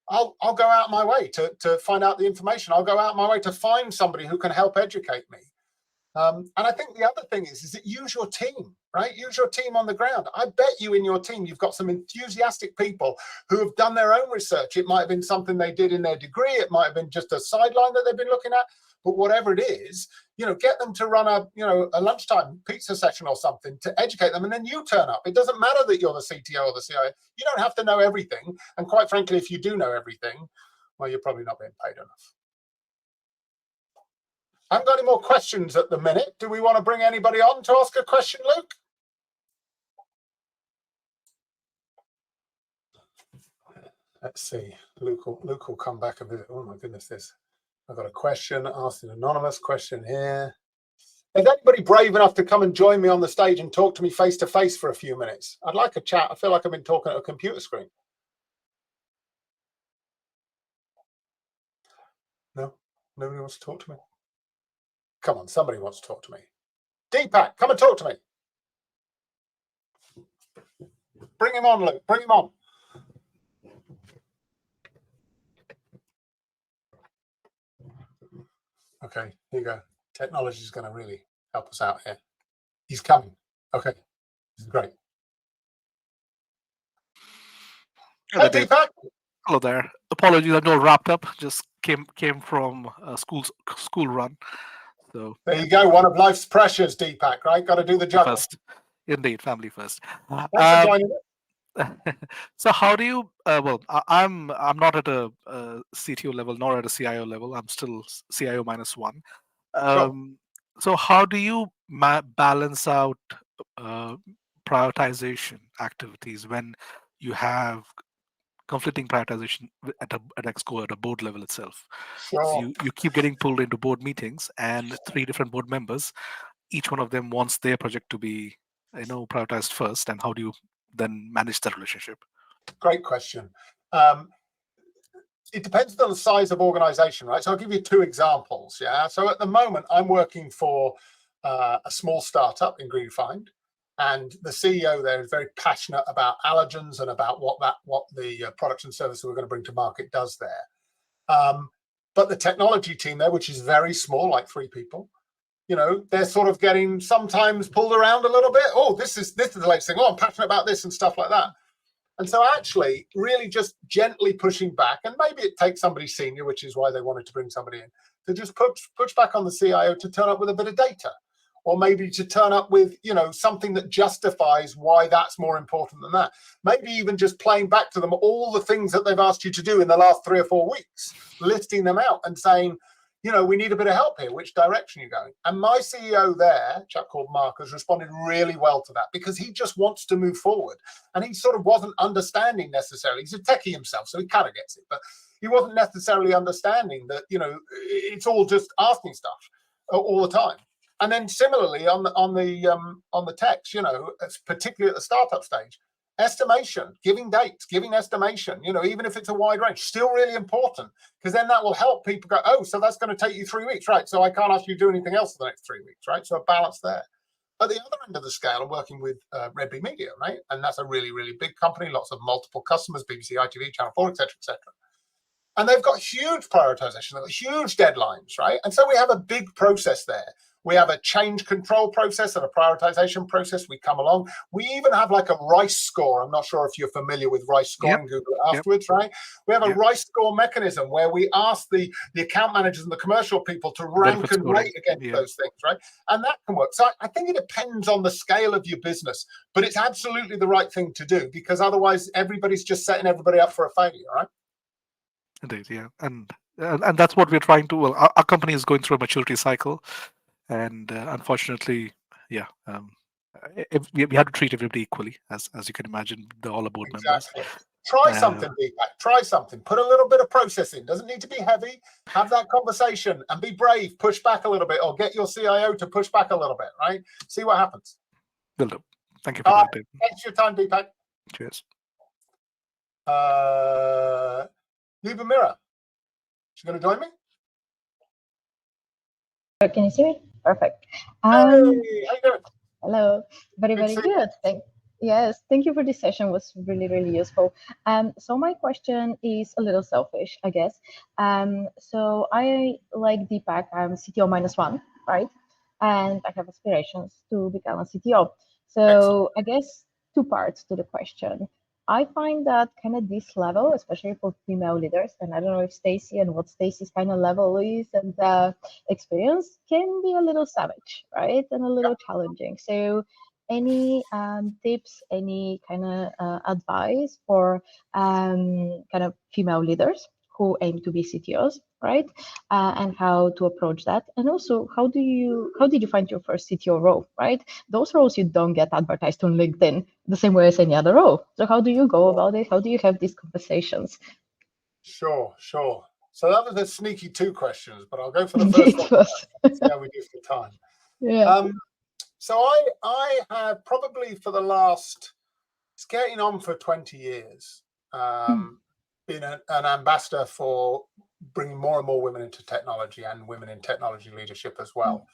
I'll go out my way to find out the information. I'll go out my way to find somebody who can help educate me. And I think the other thing is that use your team, right? Use your team on the ground. I bet you in your team, you've got some enthusiastic people who have done their own research. It might have been something they did in their degree. It might have been just a sideline that they've been looking at. But whatever it is, get them to run a lunchtime pizza session or something to educate them, and then you turn up. It doesn't matter that you're the CTO or the CIO. You don't have to know everything. And quite frankly, if you do know everything, well, you're probably not being paid enough. I haven't got any more questions at the minute. Do we want to bring anybody on to ask a question, Luke? Let's see. Luke will come back a bit. Oh my goodness, I've got a question, asked an anonymous question here. Is anybody brave enough to come and join me on the stage and talk to me face to face for a few minutes? I'd like a chat. I feel like I've been talking at a computer screen. No, nobody wants to talk to me. Come on, somebody wants to talk to me. Deepak, come and talk to me. Bring him on, Luke. Bring him on. Okay, here you go. Technology is going to really help us out here. He's coming. Okay, this is great. Hello, hey, Deepak. Hello there. Apologies, I'm all wrapped up. Just came from a school run. So there you go. One of life's pressures, Deepak. Right, got to do the juggle. First. Indeed, family first. Thanks for joining us. So how do you? Well, I'm not at a CTO level nor at a CIO level. I'm still CIO -1. Sure. So how do you balance out prioritization activities when you have conflicting prioritization at a board level itself? Sure. So you keep getting pulled into board meetings, and 3 different board members, each one of them wants their project to be prioritized first. And how do you then manage that relationship? Great question. It depends on the size of organization, right? So I'll give you 2 examples. Yeah. So at the moment, I'm working for a small startup in Greenfind, and the CEO there is very passionate about allergens and about what the products and services we're going to bring to market does there. But the technology team there, which is very small, like 3 people, they're sort of getting sometimes pulled around a little bit. Oh, this is the latest thing. Oh, I'm passionate about this and stuff like that. And so actually really just gently pushing back, and maybe it takes somebody senior, which is why they wanted to bring somebody in, to just push back on the CIO to turn up with a bit of data, or maybe to turn up with, something that justifies why that's more important than that. Maybe even just playing back to them all the things that they've asked you to do in the last 3 or 4 weeks, listing them out and saying, we need a bit of help here. Which direction are you going? And my CEO there, a chap called Mark, has responded really well to that, because he just wants to move forward. And he sort of wasn't understanding necessarily. He's a techie himself, so he kind of gets it. But he wasn't necessarily understanding that, it's all just asking stuff all the time. And then similarly on the text, particularly at the startup stage, estimation, giving dates, giving estimation, even if it's a wide range, still really important, because then that will help people go, oh, so that's going to take you 3 weeks, right? So I can't ask you to do anything else for the next 3 weeks, right? So a balance there. At the other end of the scale, I'm working with Red Bee Media, right? And that's a really, really big company, lots of multiple customers, BBC, ITV, Channel 4, etc., etc. And they've got huge prioritization, they've got huge deadlines, right? And so we have a big process there. We have a change control process and a prioritization process. We come along. We even have like a RICE score. I'm not sure if you're familiar with RICE scoring, Google it afterwards, right? We have a RICE score mechanism where we ask the account managers and the commercial people to rank and rate against those things, right? And that can work. So I think it depends on the scale of your business, but it's absolutely the right thing to do, because otherwise everybody's just setting everybody up for a failure, right? Indeed, yeah. And that's what we're trying to, well, our company is going through a maturity cycle. And unfortunately, we had to treat everybody equally, as you can imagine, all the board members. Try something, Deepak. Try something. Put a little bit of process in. Doesn't need to be heavy. Have that conversation and be brave. Push back a little bit, or get your CIO to push back a little bit, right? See what happens. Will do. Thank you for that, Dave. Thanks for your time, Deepak. Cheers. Lubomira, she's going to join me? Can you see me? Perfect. Hey, how you doing? Hello. Very good. Yes, thank you for this session. It was really, really useful. So my question is a little selfish, I guess. So I, like Deepak, I'm CTO -1, right? And I have aspirations to become a CTO. So I guess 2 parts to the question. I find that kind of this level, especially for female leaders, and I don't know if Stacy and what Stacy's kind of level is and experience, can be a little savage, right? And a little challenging. So any tips, any kind of advice for kind of female leaders who aim to be CTOs, right? And how to approach that. And also, how did you find your first CTO role, right? Those roles you don't get advertised on LinkedIn the same way as any other role. So how do you go about it? How do you have these conversations? Sure. So that was a sneaky 2 questions, but I'll go for the first one. See how we do for time. Yeah. So I have probably for the last, it's getting on for 20 years, been an ambassador for bringing more and more women into technology and women in technology leadership as well.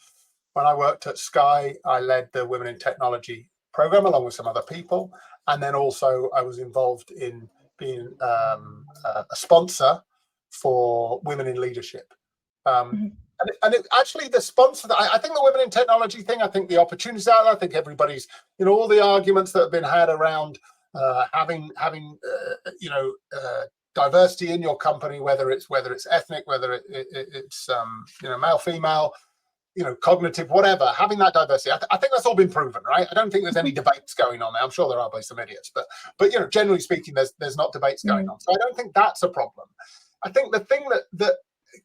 When I worked at Sky, I led the Women in Technology program along with some other people. And then also I was involved in being a sponsor for women in leadership. Actually the sponsor, I think the Women in Technology thing, I think the opportunities out there, I think everybody's, all the arguments that have been had around having diversity in your company, whether it's ethnic, whether it's male, female, cognitive, whatever, having that diversity. I think that's all been proven, right? I don't think there's any debates going on there. I'm sure there are by some idiots, but generally speaking, there's not debates going on. So I don't think that's a problem. I think the thing that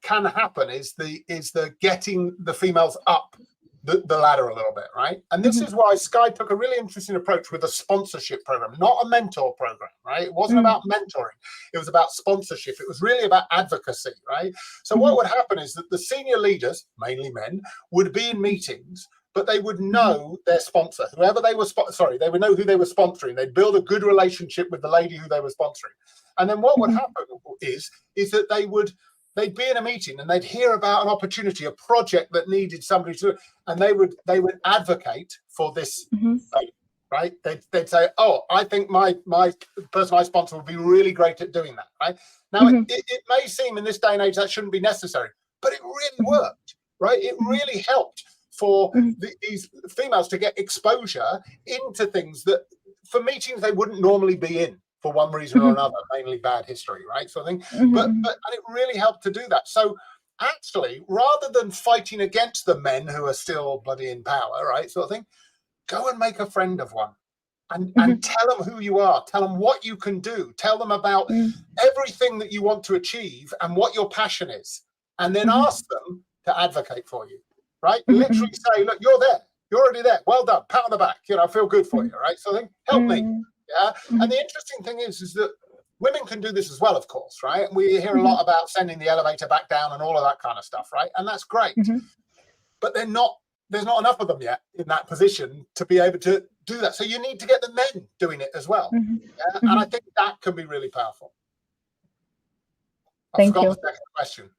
can happen is the getting the females up the ladder a little bit, right? And this is why Sky took a really interesting approach with a sponsorship program, not a mentor program, right? It wasn't about mentoring. It was about sponsorship. It was really about advocacy, right? So what would happen is that the senior leaders, mainly men, would be in meetings, but they would know their sponsor, whoever they were, they would know who they were sponsoring. They'd build a good relationship with the lady who they were sponsoring. And then what would happen is that they'd be in a meeting and they'd hear about an opportunity, a project that needed somebody to, and they would advocate for this, right? They'd say, oh, I think my person I sponsor would be really great at doing that, right? Now, it may seem in this day and age that shouldn't be necessary, but it really worked, right? It really helped for these females to get exposure into things that, for meetings they wouldn't normally be in, for one reason or another, mainly bad history, right? So I think, but and it really helped to do that. So actually, rather than fighting against the men who are still bloody in power, right, sort of thing, go and make a friend of one. And tell them who you are, tell them what you can do, tell them about everything that you want to achieve and what your passion is, and then ask them to advocate for you, right? Literally say, look, you're there, you're already there, well done, pat on the back, you know, I feel good for you, right? So I think, help me, yeah? And the interesting thing is that women can do this as well, of course, right? And we hear a lot about sending the elevator back down and all of that kind of stuff, right? And that's great, but there's not enough of them yet in that position to be able to do that. So you need to get the men doing it as well. Yeah? And I think that can be really powerful. Thank you. The second question.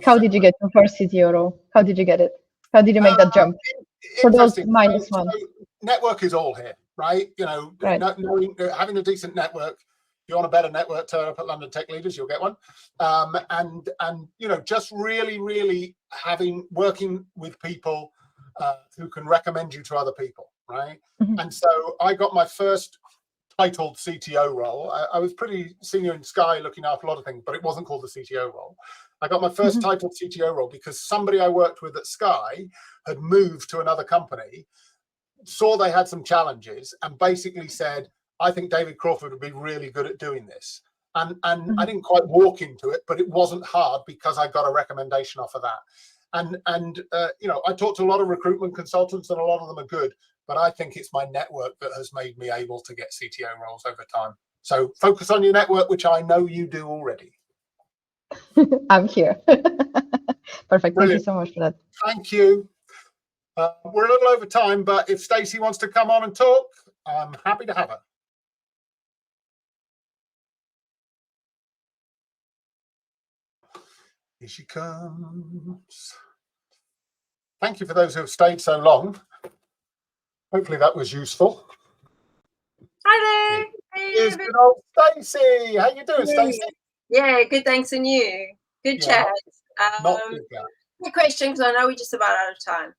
How did you get your first CTO role? How did you get it? How did you make that jump? For those minus one. So network is all here, right? You know, having a decent network. If you want a better network, turn up at London Tech Leaders, you'll get one. And you know, just really working with people who can recommend you to other people, right? And so I got my first titled CTO role. I was pretty senior in Sky, looking after a lot of things, but it wasn't called the CTO role. I got my first titled CTO role because somebody I worked with at Sky had moved to another company, saw they had some challenges, and basically said, I think David Crawford would be really good at doing this. And I didn't quite walk into it, but it wasn't hard because I got a recommendation off of that. And you know, I talked to a lot of recruitment consultants, and a lot of them are good, but I think it's my network that has made me able to get CTO roles over time. So focus on your network, which I know you do already. I'm here. Perfect. Brilliant. Thank you so much for that. Thank you. We're a little over time, but if Stacey wants to come on and talk, I'm happy to have her. Here she comes. Thank you for those who have stayed so long. Hopefully that was useful. Hi there. Here's good old Stacey. How you doing, Stacey? Yeah, good. Thanks, and you? Good chat. Not too bad. Quick question, because I know we're just about out of time.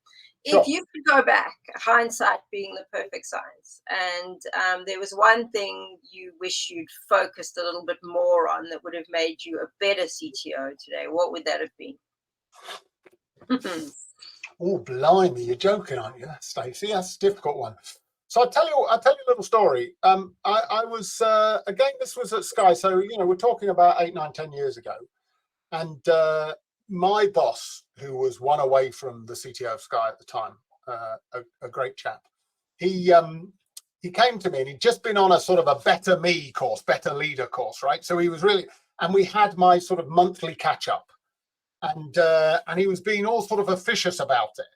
Sure. If you could go back, hindsight being the perfect science, and there was one thing you wish you'd focused a little bit more on that would have made you a better CTO today, what would that have been? Oh, blimey, you're joking, aren't you, Stacey? That's a difficult one. So I'll tell you a little story. I was, again, this was at Sky. So, you know, we're talking about 8, 9, 10 years ago. And my boss, who was one away from the CTO of Sky at the time, a great chap, he came to me, and he'd just been on a sort of a better me course, better leader course, right? So he was really, and we had my sort of monthly catch up, and he was being all sort of officious about it.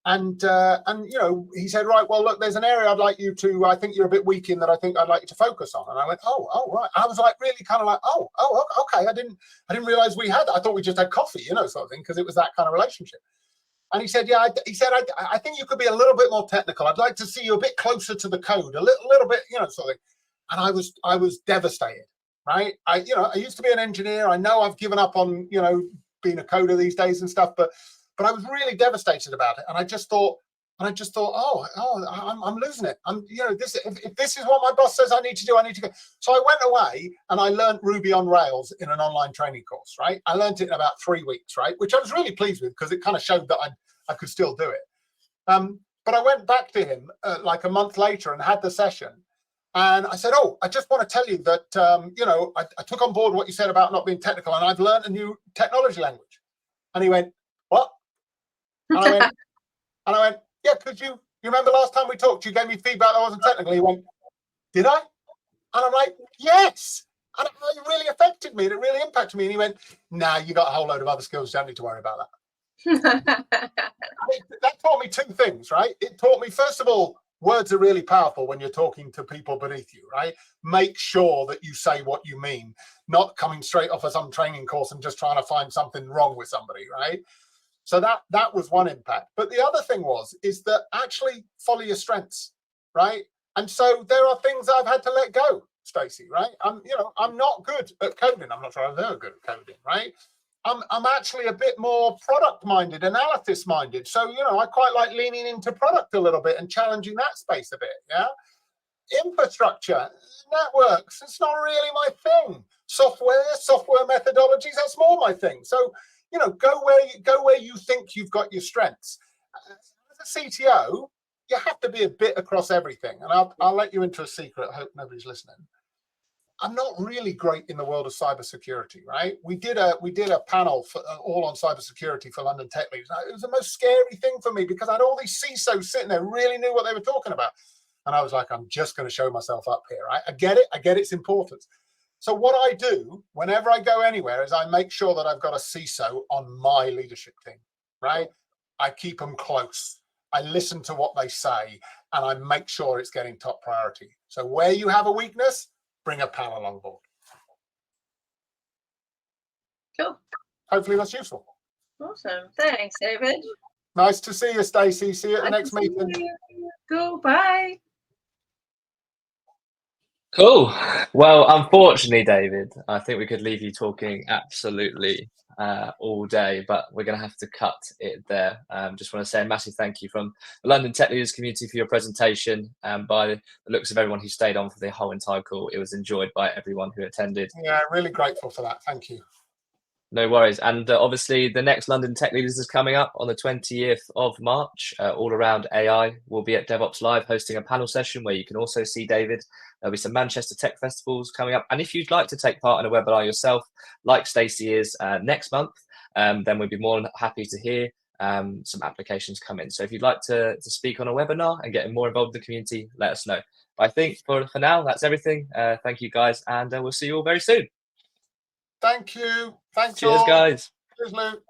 And you know, he said, right, well, look, there's an area I'd like you to, I think you're a bit weak in, that I think I'd like you to focus on. And I went, oh, right. I was like, really kind of like, oh, okay. I didn't realize we had that. I thought we just had coffee, you know, sort of thing, because it was that kind of relationship. And he said, yeah, I think you could be a little bit more technical. I'd like to see you a bit closer to the code, a little bit, you know, sort of thing. And I was devastated, right? I used to be an engineer. I know I've given up on, you know, being a coder these days and stuff, but I was really devastated about it. And I just thought, I'm losing it. You know, if this is what my boss says I need to do, I need to go. So I went away and I learned Ruby on Rails in an online training course, right? I learned it in about 3 weeks, right? Which I was really pleased with, because it kind of showed that I could still do it. But I went back to him like a month later and had the session. And I said, I just want to tell you that, you know, I took on board what you said about not being technical, and I've learned a new technology language. And he went, what? And I went, yeah, because you remember last time we talked, you gave me feedback that wasn't technical. He went, did I? And I'm like, yes. And it really affected me, and it really impacted me. And he went, nah, you got a whole load of other skills. You don't need to worry about that. That taught me 2 things, right? It taught me, first of all, words are really powerful when you're talking to people beneath you, right? Make sure that you say what you mean, not coming straight off of some training course and just trying to find something wrong with somebody, right? So that was one impact. But the other thing is that actually follow your strengths, right? And so there are things I've had to let go, Stacey, right? I'm not good at coding. I'm not sure I'm very good at coding, right? I'm actually a bit more product minded, analysis minded. So, you know, I quite like leaning into product a little bit and challenging that space a bit. Yeah. Infrastructure, networks, it's not really my thing. Software methodologies, that's more my thing. So, you know, go where you think you've got your strengths. As a CTO, you have to be a bit across everything. And I'll let you into a secret. I hope nobody's listening. I'm not really great in the world of cybersecurity, right? We did a panel for, all on cybersecurity for London Tech Leaders. It was the most scary thing for me because I had all these CISOs sitting there who really knew what they were talking about. And I was like, I'm just going to show myself up here, right? I get its importance. So what I do whenever I go anywhere is I make sure that I've got a CISO on my leadership team, right? I keep them close. I listen to what they say and I make sure it's getting top priority. So where you have a weakness, bring a panel on board. Cool. Hopefully that's useful. Awesome. Thanks, David. Nice to see you, Stacey. See you at the next meeting. Cool. Bye. Cool. Well, unfortunately, David, I think we could leave you talking absolutely all day, but we're going to have to cut it there. Just want to say a massive thank you from the London Tech Leaders community for your presentation. By the looks of everyone who stayed on for the whole entire call, it was enjoyed by everyone who attended. Yeah, really grateful for that. Thank you. No worries. And obviously the next London Tech Leaders is coming up on the 20th of March, all around AI. We'll be at DevOps Live hosting a panel session where you can also see David. There'll be some Manchester Tech Festivals coming up. And if you'd like to take part in a webinar yourself, like Stacey is next month, then we'd be more than happy to hear some applications come in. So if you'd like to speak on a webinar and get more involved in the community, let us know. But I think for now, that's everything. Thank you guys, and we'll see you all very soon. Thank you. Thanks Cheers, all. guys. Cheers, Luke.